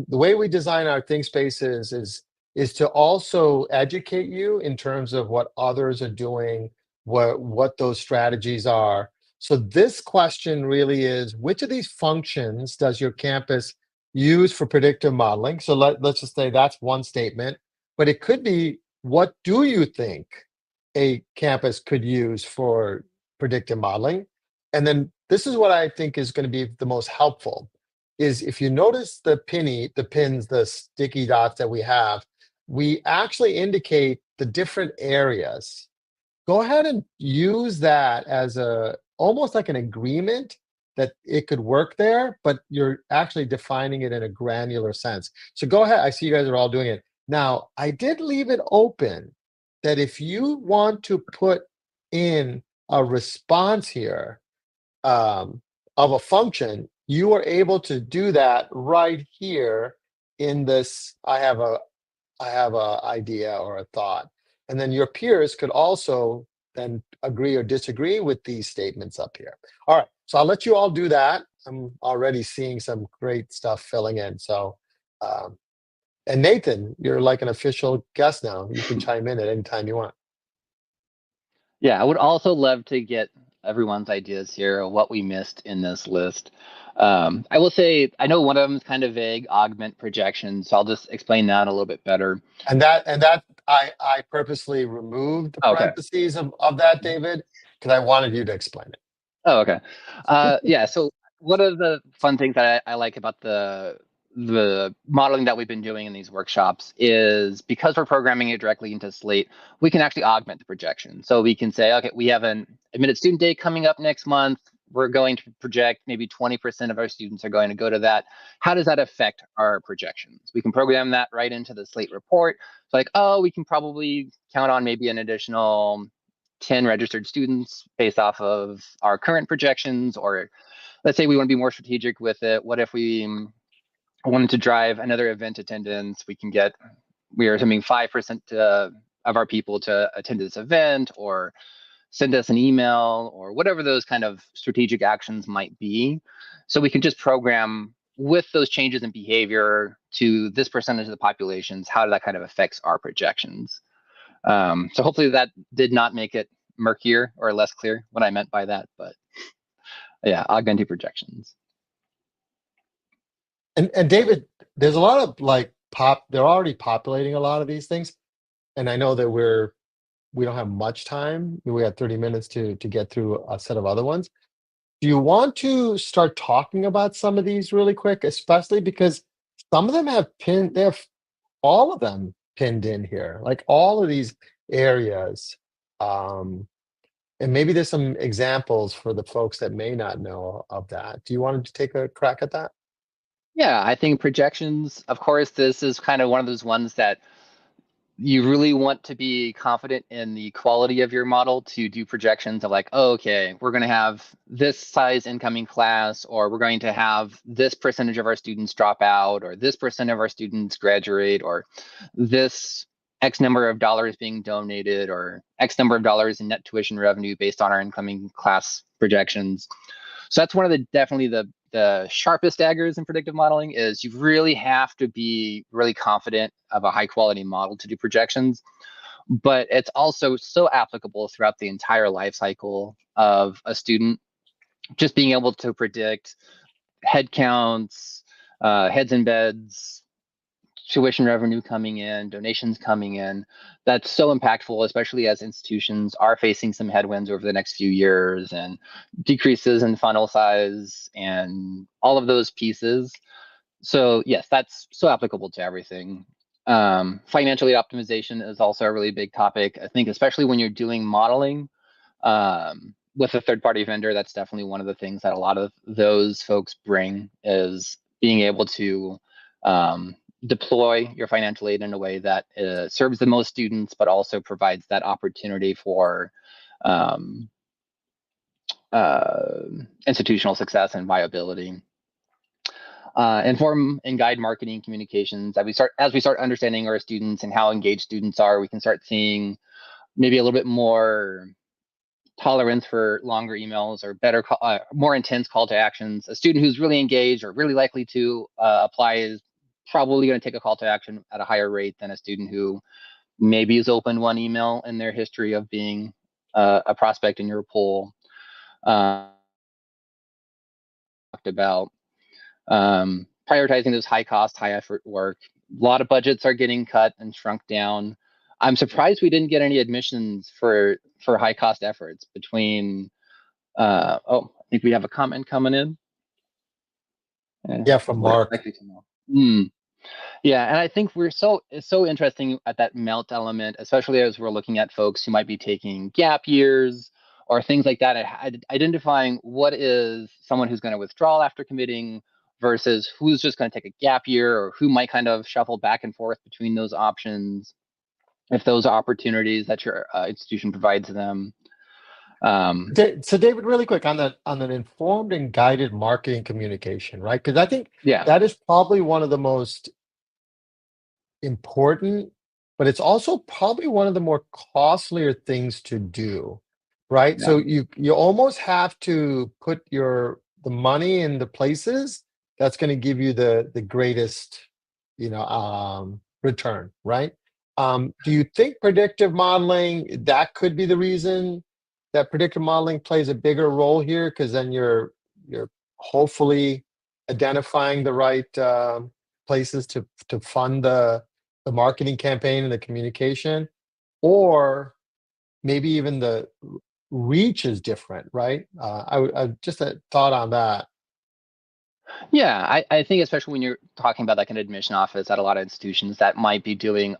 the way we design our ThinkSpaces is to also educate you in terms of what others are doing, what those strategies are. So this question really is, which of these functions does your campus use for predictive modeling? So let's just say that's one statement, but it could be, what do you think a campus could use for predictive modeling? And then this is what I think is going to be the most helpful, is if you notice the pins, the sticky dots that we actually indicate the different areas. Go ahead and use that as almost like an agreement that it could work there, but you're actually defining it in a granular sense. So go ahead. I see you guys are all doing it. Now, I did leave it open that if you want to put in a response here of a function, you are able to do that right here in this. I have a idea or a thought, and then your peers could also then agree or disagree with these statements up here. All right, so I'll let you all do that. I'm already seeing some great stuff filling in. So, and Nathan, you're like an official guest now. You can chime in at any time you want. Yeah, I would also love to get everyone's ideas here of what we missed in this list. I will say, I know one of them is kind of vague, augment projections, so I'll just explain that a little bit better. And that I purposely removed the Okay. parentheses of that, David, because I wanted you to explain it. Oh, okay. Yeah, so one of the fun things that I like about the modeling that we've been doing in these workshops is because we're programming it directly into Slate, we can actually augment the projection. So we can say, okay, we have an admitted student day coming up next month. We're going to project maybe 20% of our students are going to go to that. How does that affect our projections? We can program that right into the Slate report. It's like, oh, we can probably count on maybe an additional 10 registered students based off of our current projections, or let's say we want to be more strategic with it. What if we wanted to drive another event attendance? We are assuming 5% of our people to attend this event, or send us an email, or whatever those kind of strategic actions might be. So we can just program with those changes in behavior to this percentage of the populations, how that kind of affects our projections. So hopefully that did not make it murkier or less clear what I meant by that, but yeah, augmented projections. And David, there's a lot of like they're already populating a lot of these things. And I know that we don't have much time. We have 30 minutes to get through a set of other ones. Do you want to start talking about some of these really quick, especially because some of them they have all of them pinned in here, like all of these areas. Um, and maybe there's some examples for the folks that may not know of that. Do you want to take a crack at that? Yeah, I think projections, of course, this is kind of one of those ones that you really want to be confident in the quality of your model to do projections of like, oh, okay, we're going to have this size incoming class, or we're going to have this percentage of our students drop out, or this percent of our students graduate, or this X number of dollars being donated, or X number of dollars in net tuition revenue based on our incoming class projections. So that's one of definitely the sharpest daggers in predictive modeling is you really have to be really confident of a high quality model to do projections. But it's also so applicable throughout the entire life cycle of a student. Just being able to predict head counts, heads and beds, tuition revenue coming in, donations coming in. That's so impactful, especially as institutions are facing some headwinds over the next few years and decreases in funnel size and all of those pieces. So yes, that's so applicable to everything. Financial aid optimization is also a really big topic. I think especially when you're doing modeling with a third-party vendor, that's definitely one of the things that a lot of those folks bring is being able to deploy your financial aid in a way that serves the most students, but also provides that opportunity for institutional success and viability. Inform and guide marketing communications. As we start understanding our students and how engaged students are, we can start seeing maybe a little bit more tolerance for longer emails or more intense call to actions. A student who's really engaged or really likely to apply is probably going to take a call to action at a higher rate than a student who maybe has opened one email in their history of being a prospect in your pool. Talked about prioritizing those high cost, high effort work. A lot of budgets are getting cut and shrunk down. I'm surprised we didn't get any admissions for high cost efforts between. I think we have a comment coming in. Yeah, from Mark. Yeah, and I think it's so interesting at that melt element, especially as we're looking at folks who might be taking gap years or things like that. Identifying what is someone who's going to withdraw after committing versus who's just going to take a gap year, or who might kind of shuffle back and forth between those options. if those are opportunities that your institution provides them. So David, really quick on an informed and guided marketing communication, right? Because I think Yeah. that is probably one of the most important, but it's also probably one of the more costlier things to do, right? Yeah. So you almost have to put the money in the places that's going to give you the greatest, return, right? Do you think predictive modeling, that could be the reason that predictive modeling plays a bigger role here? Because then you're hopefully identifying the right places to fund the marketing campaign and the communication, or maybe even the reach is different, right? I just a thought on that. Yeah, I think especially when you're talking about like an admission office at a lot of institutions that might be doing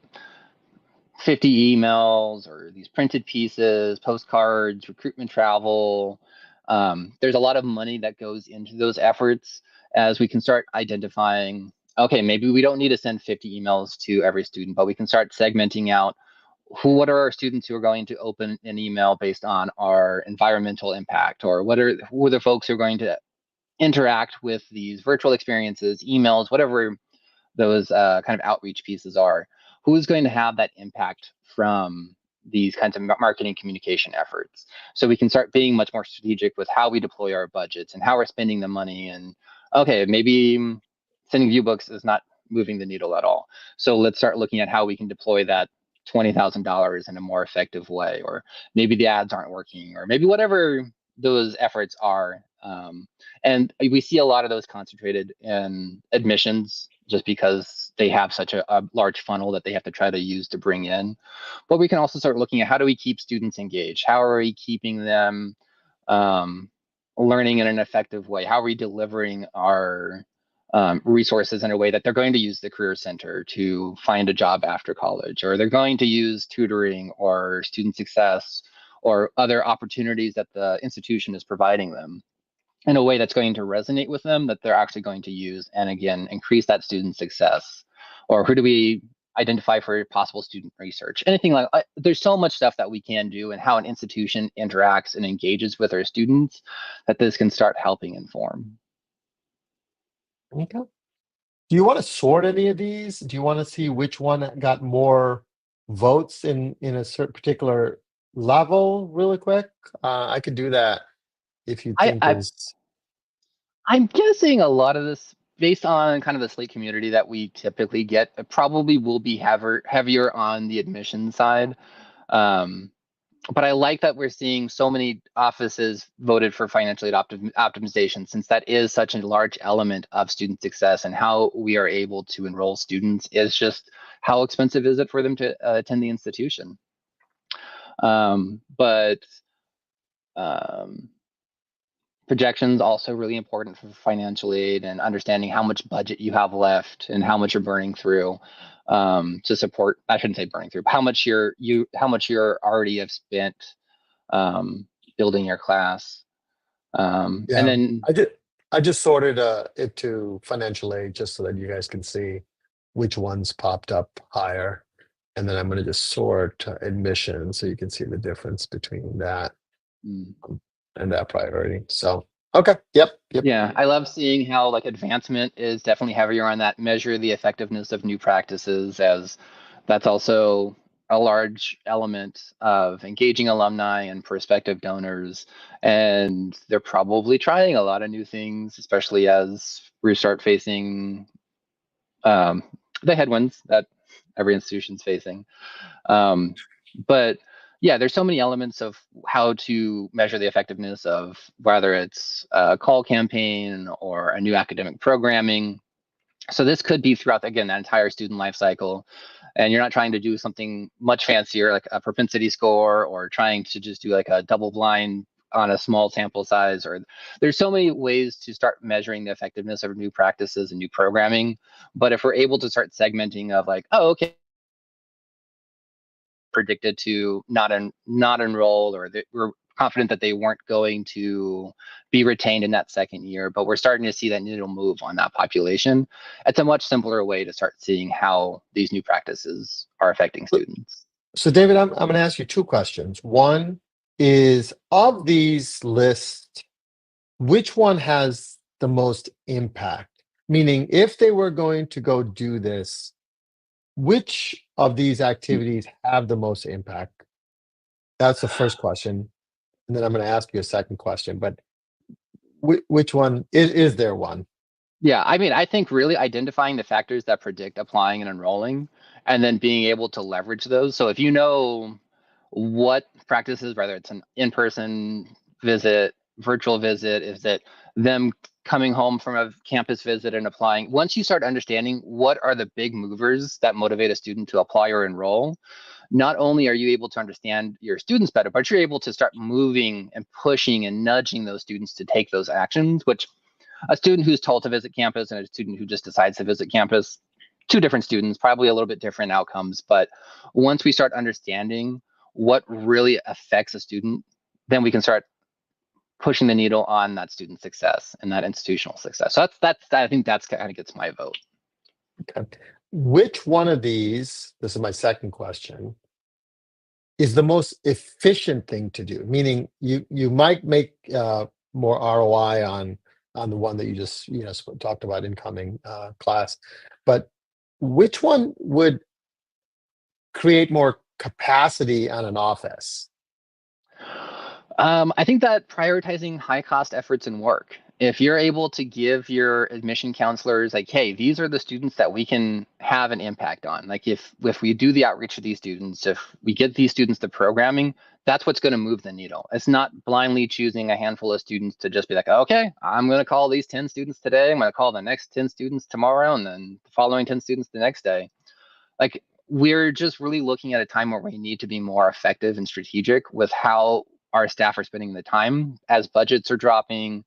50 emails or these printed pieces, postcards, recruitment travel. There's a lot of money that goes into those efforts as we can start identifying, okay, maybe we don't need to send 50 emails to every student, but we can start segmenting out what are our students who are going to open an email based on our environmental impact, or who are the folks who are going to interact with these virtual experiences, emails, whatever those kind of outreach pieces are. Who's going to have that impact from these kinds of marketing communication efforts? So we can start being much more strategic with how we deploy our budgets and how we're spending the money. And okay, maybe sending view books is not moving the needle at all. So let's start looking at how we can deploy that $20,000 in a more effective way, or maybe the ads aren't working, or maybe whatever those efforts are. And we see a lot of those concentrated in admissions just because they have such a large funnel that they have to try to use to bring in. But we can also start looking at how do we keep students engaged? How are we keeping them learning in an effective way? How are we delivering our resources in a way that they're going to use the Career Center to find a job after college, or they're going to use tutoring or student success or other opportunities that the institution is providing them in a way that's going to resonate with them, that they're actually going to use, and again, increase that student success? Or who do we identify for possible student research? Anything like there's so much stuff that we can do, and how an institution interacts and engages with our students, that this can start helping inform. Okay. Do you want to sort any of these? Do you want to see which one got more votes in a certain particular level really quick? I could do that if you think I'm guessing a lot of this, based on kind of the Slate community that we typically get, it probably will be heavier on the admission side. But I like that we're seeing so many offices voted for financial aid optimization, since that is such a large element of student success, and how we are able to enroll students is just how expensive is it for them to attend the institution. But projections also really important for financial aid, and understanding how much budget you have left and how much you're burning through to support. I shouldn't say burning through, but how much you're already have spent building your class. And then I just sorted it to financial aid just so that you guys can see which ones popped up higher. And then I'm going to just sort admission so you can see the difference between that and that priority. So, okay. Yep. Yeah, I love seeing how like advancement is definitely heavier on that, measure the effectiveness of new practices, as that's also a large element of engaging alumni and prospective donors. And they're probably trying a lot of new things, especially as we start facing the headwinds that every institution's facing. But yeah, there's so many elements of how to measure the effectiveness of whether it's a call campaign or a new academic programming. So this could be throughout, again, that entire student life cycle. And you're not trying to do something much fancier like a propensity score, or trying to just do like a double blind on a small sample size. Or there's so many ways to start measuring the effectiveness of new practices and new programming. But if we're able to start segmenting of like, oh, okay, predicted to not enroll, or we're confident that they weren't going to be retained in that second year, but we're starting to see that needle move on that population. It's a much simpler way to start seeing how these new practices are affecting students. So David, I'm going to ask you two questions. One is, of these lists, which one has the most impact? Meaning, if they were going to go do this, which of these activities have the most impact? That's the first question. And then I'm going to ask you a second question, but which one is there one? Yeah, I mean, I think really identifying the factors that predict applying and enrolling, and then being able to leverage those. So if you know what practices, whether it's an in-person visit, virtual visit, is it them coming home from a campus visit and applying? Once you start understanding what are the big movers that motivate a student to apply or enroll, not only are you able to understand your students better, but you're able to start moving and pushing and nudging those students to take those actions, which a student who's told to visit campus and a student who just decides to visit campus, two different students, probably a little bit different outcomes. But once we start understanding what really affects a student, then we can start pushing the needle on that student success and that institutional success. So that's I think that's kind of gets my vote. Okay. Which one of these, this is my second question, is the most efficient thing to do? Meaning you might make more ROI on the one that you just talked about, incoming class, but which one would create more capacity on an office? I think that prioritizing high cost efforts and work. If you're able to give your admission counselors like, hey, these are the students that we can have an impact on. Like if we do the outreach to these students, if we get these students to programming, that's what's going to move the needle. It's not blindly choosing a handful of students to just be like, okay, I'm going to call these 10 students today. I'm going to call the next 10 students tomorrow, and then the following 10 students the next day. Like we're just really looking at a time where we need to be more effective and strategic with how our staff are spending the time as budgets are dropping,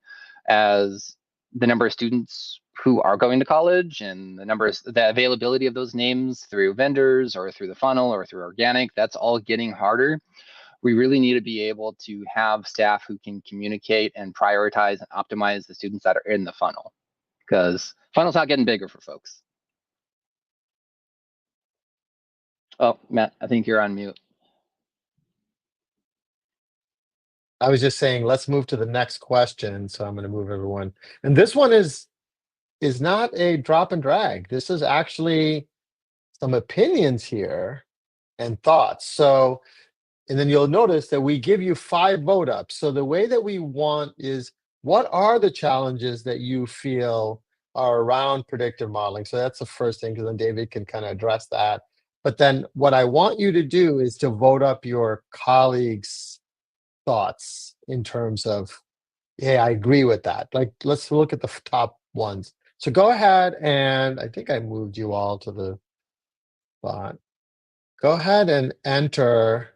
as the number of students who are going to college and the availability of those names through vendors or through the funnel or through organic, that's all getting harder. We really need to be able to have staff who can communicate and prioritize and optimize the students that are in the funnel, because funnel's not getting bigger for folks. Oh, Matt, I think you're on mute. I was just saying, let's move to the next question. So I'm going to move everyone. And this one is not a drop and drag. This is actually some opinions here and thoughts. So, and then you'll notice that we give you 5 vote ups. So the way that we want is, what are the challenges that you feel are around predictive modeling? So that's the first thing, because then David can kind of address that. But then what I want you to do is to vote up your colleagues' thoughts in terms of, hey, I agree with that. Like, let's look at the top ones. So go ahead, and I think I moved you all to the spot. Go ahead and enter.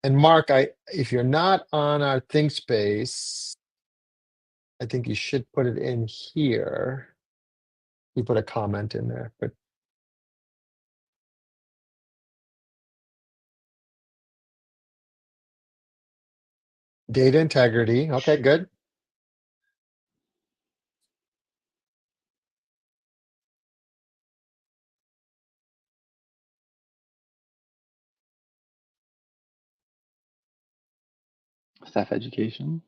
And Mark, if you're not on our ThinkSpace, I think you should put it in here. You put a comment in there, but data integrity. Okay, good. Staff education.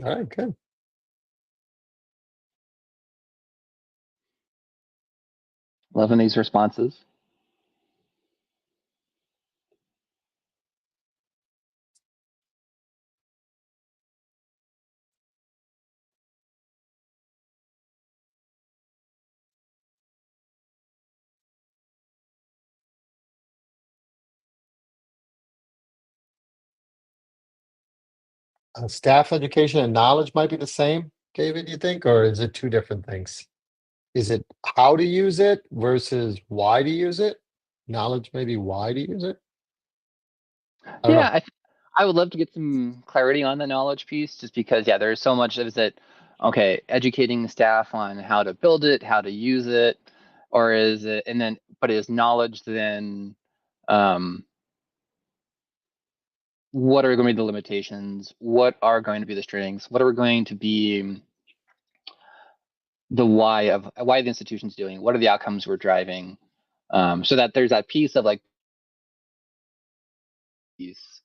All right, good. Loving these responses. Staff education and knowledge might be the same, David, you think, or is it two different things? Is it how to use it versus why to use it? Knowledge, maybe why to use it? I don't know. Yeah, I would love to get some clarity on the knowledge piece, just because, yeah, there's so much of it. Okay, educating the staff on how to build it, how to use it, or is it, and then, but is knowledge then, what are going to be the limitations? What are going to be the strengths? What are going to be the why of why the institution's doing, what are the outcomes we're driving, so that there's that piece of like piece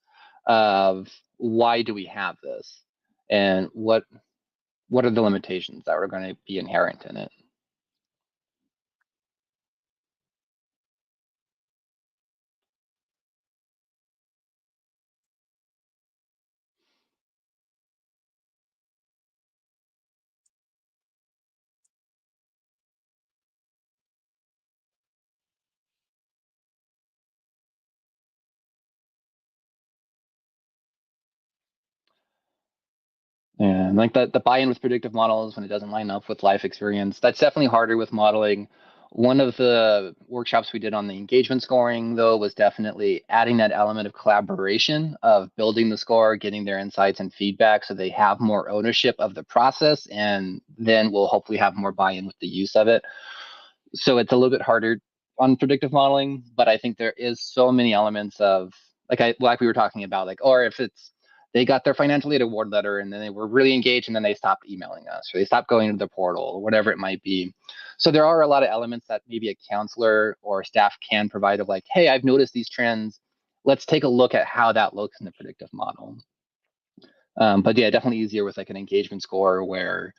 of why do we have this, and what are the limitations that are going to be inherent in it. And like the buy-in with predictive models when it doesn't line up with life experience, that's definitely harder with modeling. One of the workshops we did on the engagement scoring, though, was definitely adding that element of collaboration, of building the score, getting their insights and feedback so they have more ownership of the process, and then we'll hopefully have more buy-in with the use of it. So it's a little bit harder on predictive modeling, but I think there is so many elements of like we were talking about, like, or if it's they got their financial aid award letter and then they were really engaged and then they stopped emailing us or they stopped going to the portal or whatever it might be. So there are a lot of elements that maybe a counselor or staff can provide of like, hey, I've noticed these trends. Let's take a look at how that looks in the predictive model. But yeah, definitely easier with like an engagement score where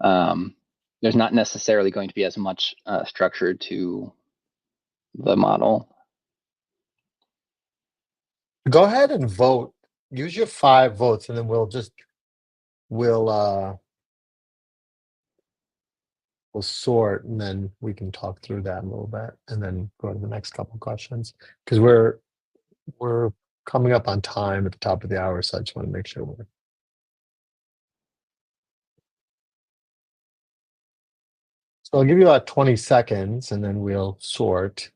there's not necessarily going to be as much structure to the model. Go ahead and vote. Use your 5 votes, and then we'll sort, and then we can talk through that a little bit, and then go to the next couple questions because we're coming up on time at the top of the hour, so I just want to make sure we're. So I'll give you about 20 seconds, and then we'll sort.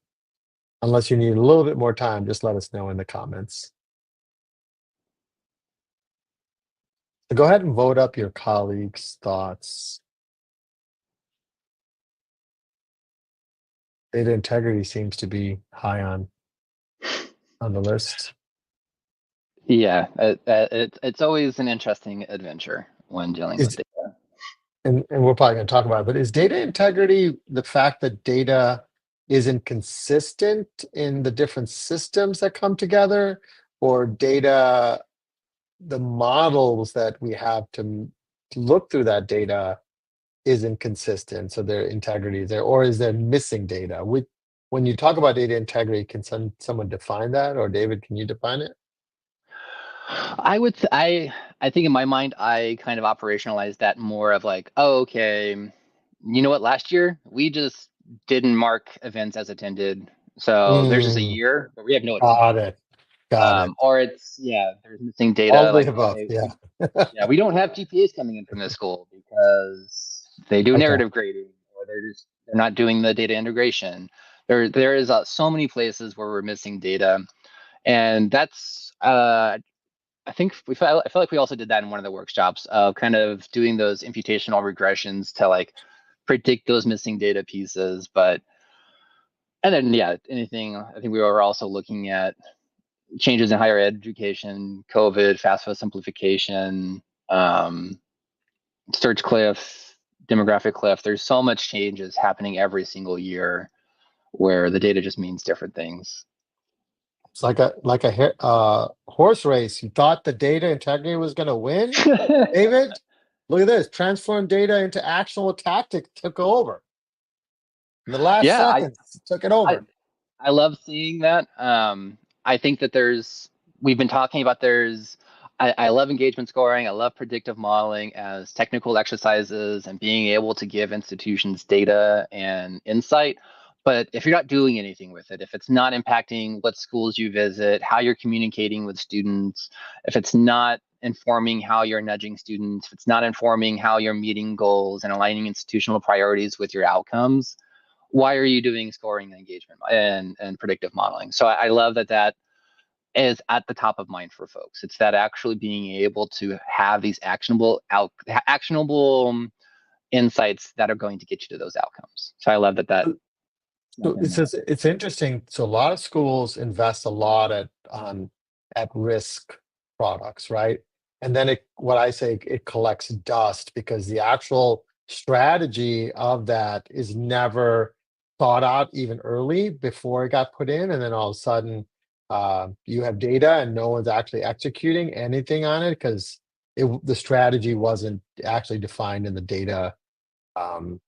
Unless you need a little bit more time, just let us know in the comments. So go ahead and vote up your colleagues' thoughts. Data integrity seems to be high on the list. Yeah, it's always an interesting adventure when dealing with data. And we're probably going to talk about it, but is data integrity the fact that data isn't consistent in the different systems that come together, or data, the models that we have to look through that data isn't consistent, so their integrity is there, or is there missing data? When you talk about data integrity, can someone define that, or David, can you define it? I think in my mind, I kind of operationalize that more of like, oh, okay, you know what? Last year we just didn't mark events as attended, so there's just a year, but we have no attendance. Got it. Or it's there's missing data. All of Like, the above, okay, yeah. we don't have GPAs coming in from this school because they do narrative grading, or they're not doing the data integration. There is so many places where we're missing data, and that's I think I feel like we also did that in one of the workshops of kind of doing those imputational regressions to like predict those missing data pieces. But and then anything. I think we were also looking at changes in higher education, COVID, FAFSA simplification, search cliff, demographic cliff. There's so much changes happening every single year where the data just means different things. It's like a horse race. You thought the data integrity was going to win, David? Look at this. Transform data into actionable tactic took over. In the last seconds, took it over. I love seeing that. I think that we've been talking about I love engagement scoring. I love predictive modeling as technical exercises and being able to give institutions data and insight. But if you're not doing anything with it, if it's not impacting what schools you visit, how you're communicating with students, if it's not informing how you're nudging students, if it's not informing how you're meeting goals and aligning institutional priorities with your outcomes, why are you doing scoring and engagement and predictive modeling? So I love that is at the top of mind for folks. It's that actually being able to have these actionable insights that are going to get you to those outcomes. So I love that. So it's interesting. So a lot of schools invest a lot at risk products, right? And then it collects dust because the actual strategy of that is never thought out even early before it got put in, and then all of a sudden you have data and no one's actually executing anything on it because the strategy wasn't actually defined um,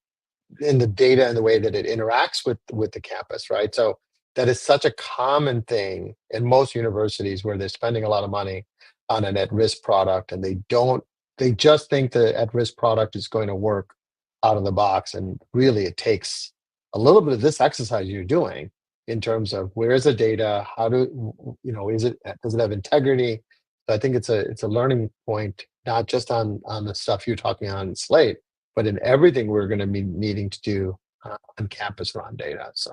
in the data and the way that it interacts with the campus, right? So that is such a common thing in most universities where they're spending a lot of money on an at-risk product, and they just think the at-risk product is going to work out of the box, and really it takes a little bit of this exercise you're doing in terms of where is the data, how do does it have integrity? So I think it's a learning point, not just on the stuff you're talking on Slate, but in everything we're going to be needing to do on campus around data. So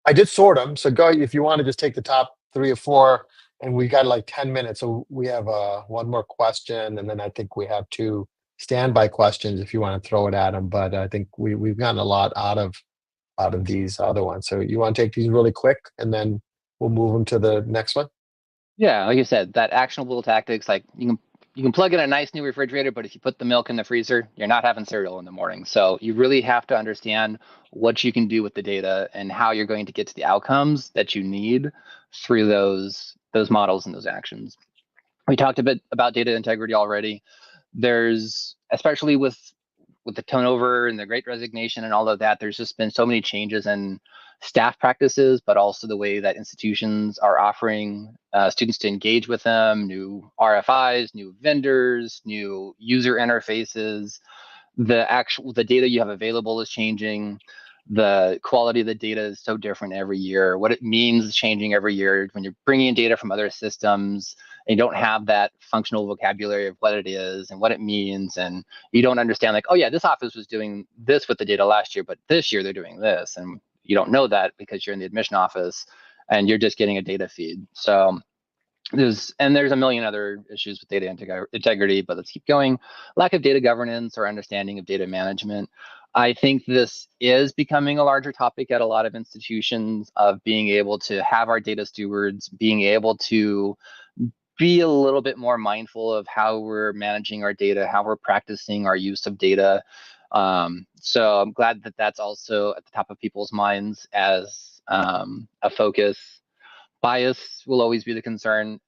I did sort them. So go if you want to just take the top 3 or 4, and we got like 10 minutes. So we have one more question, and then I think we have 2 standby questions if you want to throw it at them. But I think we've gotten a lot out of these other ones. So you want to take these really quick, and then we'll move them to the next one. Yeah, like you said, that actionable tactics, like you can plug in a nice new refrigerator, but if you put the milk in the freezer, you're not having cereal in the morning. So you really have to understand what you can do with the data and how you're going to get to the outcomes that you need through those models and those actions. We talked a bit about data integrity already. There's, especially with the turnover and the great resignation and all of that, there's just been so many changes in staff practices, but also the way that institutions are offering students to engage with them, new RFIs, new vendors, new user interfaces. The data you have available is changing. The quality of the data is so different every year. What it means is changing every year. When you're bringing in data from other systems and you don't have that functional vocabulary of what it is and what it means, and you don't understand, like, oh yeah, this office was doing this with the data last year, but this year they're doing this, and you don't know that because you're in the admission office and you're just getting a data feed. So there's a million other issues with data integrity, but let's keep going. Lack of data governance or understanding of data management. I think this is becoming a larger topic at a lot of institutions, of being able to have our data stewards, being able to be a little bit more mindful of how we're managing our data, how we're practicing our use of data. So I'm glad that that's also at the top of people's minds as a focus. Bias will always be the concern.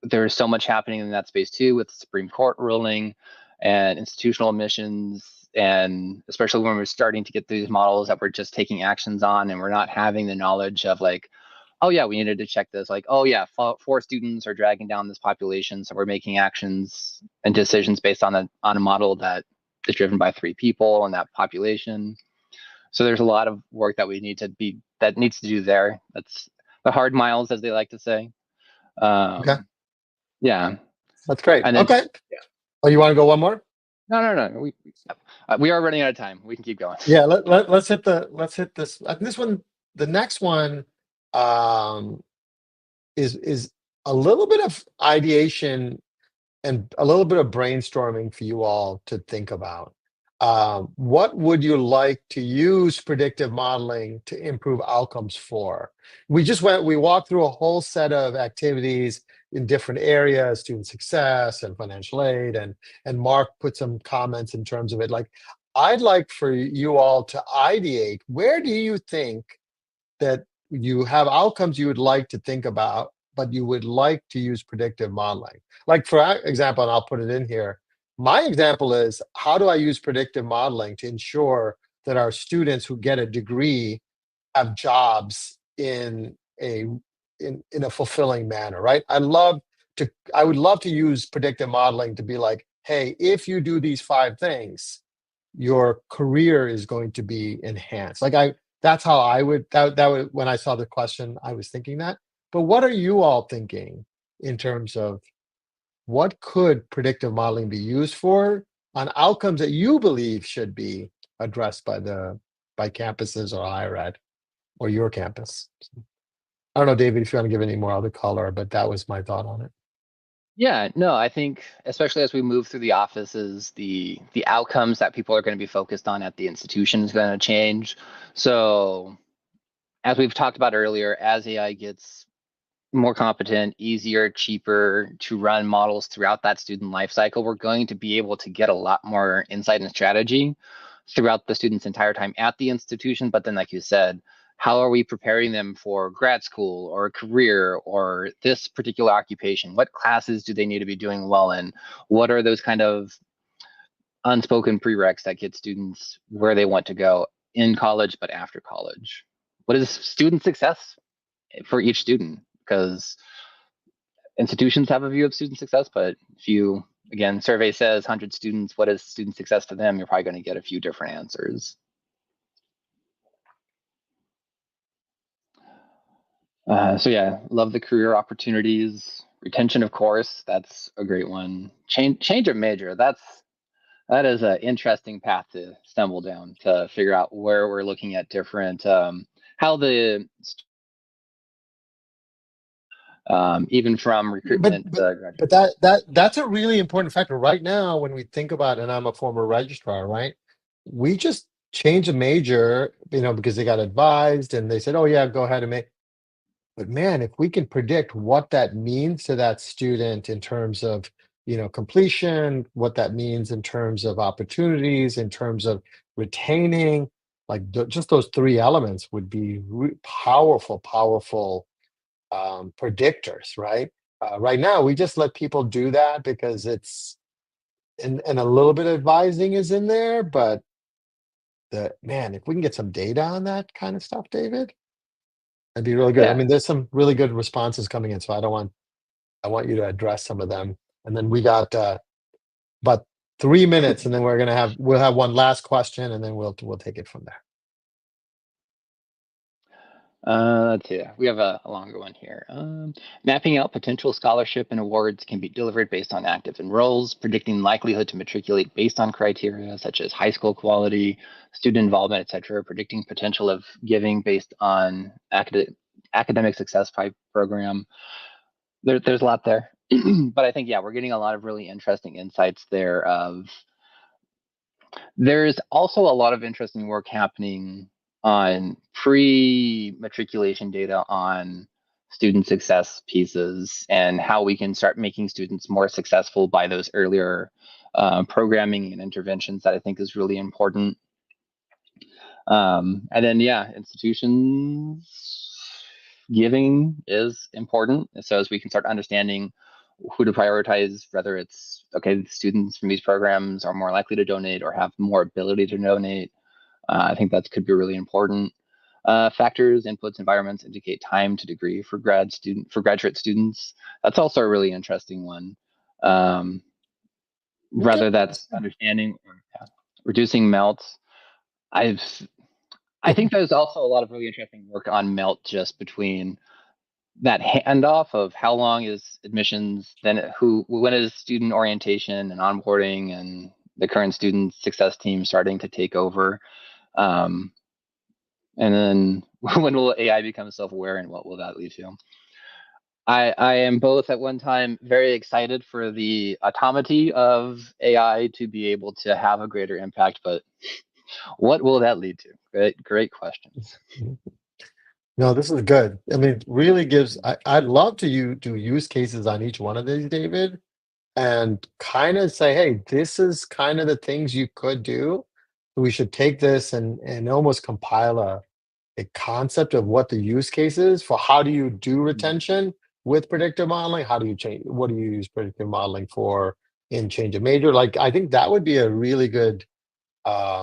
There's so much happening in that space too, with the Supreme Court ruling and institutional admissions, and especially when we're starting to get these models that we're just taking actions on, and we're not having the knowledge of, like, oh yeah, we needed to check this. Like, oh yeah, 4 students are dragging down this population, so we're making actions and decisions based on a model that is driven by 3 people in that population. So there's a lot of work that needs to do there. That's the hard miles, as they like to say. Okay. Yeah. That's great. And then, okay. Yeah. Oh, you want to go one more? No. We are running out of time. We can keep going. Yeah. Let's hit this. This one. The next one is a little bit of ideation and a little bit of brainstorming for you all to think about. What would you like to use predictive modeling to improve outcomes for? We walked through a whole set of activities in different areas, student success and financial aid, and Mark put some comments in terms of it. Like, I'd like for you all to ideate, where do you think that you have outcomes you would like to think about, but you would like to use predictive modeling? Like, for example, and I'll put it in here, my example is, how do I use predictive modeling to ensure that our students who get a degree have jobs in a fulfilling manner, right? I would love to use predictive modeling to be like, hey, if you do these 5 things, your career is going to be enhanced. That's how I would, when I saw the question, I was thinking that. But what are you all thinking in terms of what could predictive modeling be used for on outcomes that you believe should be addressed by campuses or higher ed or your campus? I don't know, David, if you want to give any more other color, but that was my thought on it. Yeah, no, I think especially as we move through the offices, the outcomes that people are going to be focused on at the institution is going to change. So as we've talked about earlier, as AI gets more competent, easier, cheaper to run models throughout that student life cycle, we're going to be able to get a lot more insight and strategy throughout the student's entire time at the institution. But then, like you said, how are we preparing them for grad school or a career or this particular occupation? What classes do they need to be doing well in? What are those kind of unspoken prereqs that get students where they want to go in college, but after college? What is student success for each student? Because institutions have a view of student success, but if you, again, survey says 100 students, what is student success to them? You're probably going to get a few different answers. So yeah, love the career opportunities. Retention, of course, that's a great one. Change of major, that is an interesting path to stumble down to figure out where we're looking at different, how the even from recruitment to graduate. But that's a really important factor right now when we think about, and I'm a former registrar, right? We just changed a major, because they got advised and they said, oh yeah, go ahead and make. But man, if we can predict what that means to that student in terms of, completion, what that means in terms of opportunities, in terms of retaining, like just those three elements would be powerful predictors, right? Right now, we just let people do that because it's, and a little bit of advising is in there, but if we can get some data on that kind of stuff, David, that'd be really good. I Yeah. mean, there's some really good responses coming in, so I want you to address some of them. And then we got about 3 minutes, and then we'll have one last question, and then we'll take it from there. Let's see. We have a longer one here. Mapping out potential scholarship and awards can be delivered based on active enrolls, predicting likelihood to matriculate based on criteria such as high school quality, student involvement, etc., predicting potential of giving based on academic success type program. There's a lot there. But I think, yeah, we're getting a lot of really interesting insights there. There's also a lot of interesting work happening on pre-matriculation data on student success pieces and how we can start making students more successful by those earlier programming and interventions that I think is really important. And then, yeah, institutions giving is important. So as we can start understanding who to prioritize, whether it's, okay, students from these programs are more likely to donate or have more ability to donate. I think that could be really important. Factors, inputs, environments indicate time to degree for graduate students. That's also a really interesting one. Whether that's understanding or reducing melts. I think there's also a lot of really interesting work on melt just between that handoff of how long is admissions, then when is student orientation and onboarding and the current student success team starting to take over, and then when will AI become self-aware and what will that lead to? I am both at one time very excited for the automaty of AI to be able to have a greater impact, but what will that lead to? Great questions. No, this is good. I mean, it really gives. I'd love to do use cases on each one of these, David, and kind of say, hey, this is kind of the things you could do. We should take this and almost compile a concept of what the use case is for how do you do retention with predictive modeling? How do you change? What do you use predictive modeling for in change of major? Like, I think that would be a really good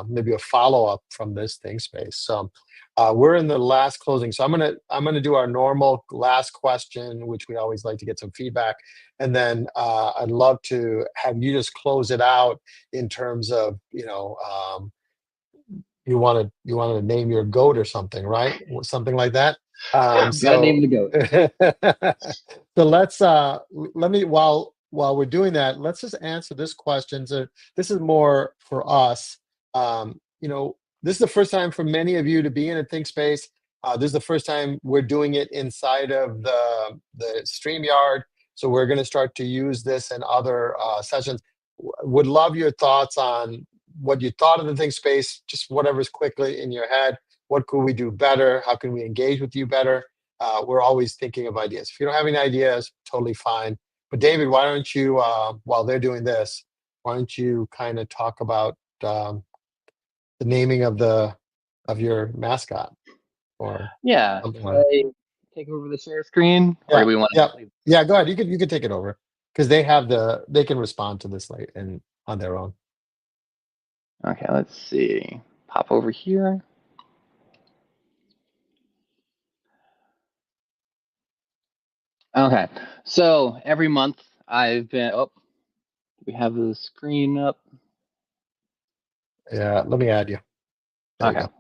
maybe a follow-up from this ThinkSpace. So we're in the last closing. So I'm gonna do our normal last question, which we always like to get some feedback. And then I'd love to have you just close it out in terms of, you wanted to name your goat or something, right? Something like that. Gotta name the goat. So let me while we're doing that, let's just answer this question. So this is more for us. This is the first time for many of you to be in a ThinkSpace. This is the first time we're doing it inside of the StreamYard. So we're going to start to use this in other sessions. Would love your thoughts on what you thought of the ThinkSpace, just whatever's quickly in your head. What could we do better? How can we engage with you better? we're always thinking of ideas. If you don't have any ideas, totally fine. But David, why don't you, while they're doing this, why don't you kind of talk about the naming of your mascot or Yeah. something Should like that? I take over the share screen, or Yeah, do we want yeah, to? yeah. Go ahead. You can take it over because they can respond to this like and on their own. Okay, let's see. Pop over here. Okay, so every month I've been. Oh, we have the screen up. Yeah, let me add you. There you Okay. go.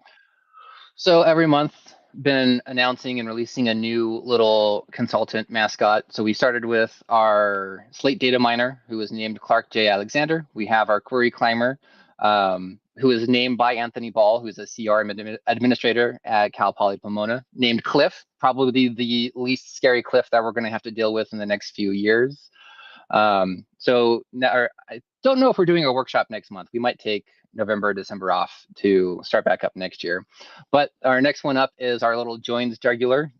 So every month, been announcing and releasing a new little consultant mascot. So we started with our Slate data miner, who was named Clark J. Alexander. We have our query climber, who is named by Anthony Ball, who is a CRM administrator at Cal Poly Pomona, named Cliff, probably the least scary Cliff that we're going to have to deal with in the next few years. So now, I don't know if we're doing a workshop next month. We might take November, December off to start back up next year. But our next one up is our little joins juggler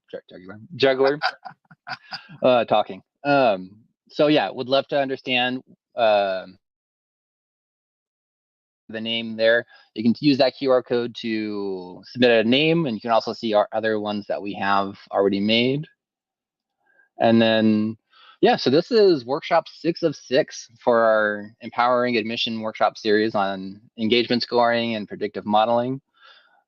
talking. So yeah, would love to understand the name there. You can use that QR code to submit a name, and you can also see our other ones that we have already made. And then, yeah, so this is workshop 6 of 6 for our Empowering Admission workshop series on engagement scoring and predictive modeling.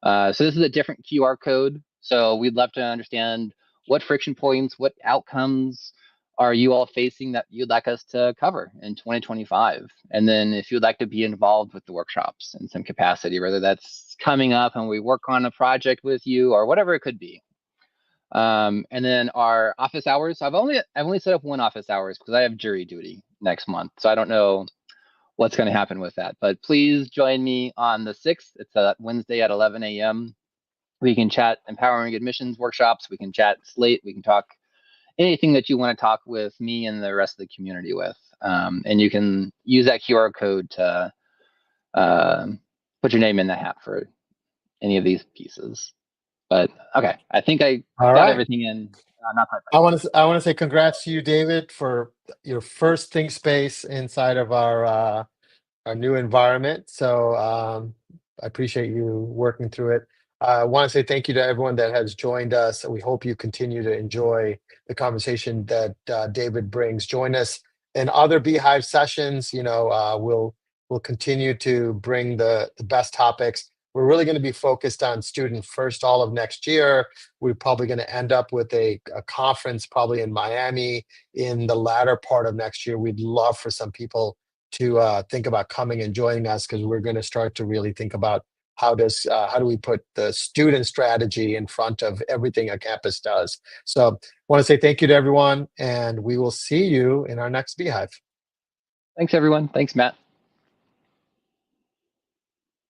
So this is a different QR code. So we'd love to understand what friction points, what outcomes are you all facing that you'd like us to cover in 2025? And then if you'd like to be involved with the workshops in some capacity, whether that's coming up and we work on a project with you or whatever it could be. And then our office hours, I've only set up one office hours because I have jury duty next month. So I don't know what's going to happen with that. But please join me on the 6th. It's a Wednesday at 11 a.m. We can chat empowering admissions workshops. We can chat Slate. We can talk anything that you want to talk with me and the rest of the community with. And you can use that QR code to put your name in the hat for any of these pieces. But okay, I think I All got right. everything in. Not quite. I want to say congrats to you, David, for your first ThinkSpace inside of our new environment. So I appreciate you working through it. I want to say thank you to everyone that has joined us. We hope you continue to enjoy the conversation that David brings. Join us in other Beehive sessions. We'll continue to bring the best topics. We're really going to be focused on student first all of next year. We're probably going to end up with a conference probably in Miami in the latter part of next year. We'd love for some people to think about coming and joining us because we're going to start to really think about how do we put the student strategy in front of everything a campus does. So I want to say thank you to everyone, and we will see you in our next Beehive. Thanks, everyone. Thanks, Matt.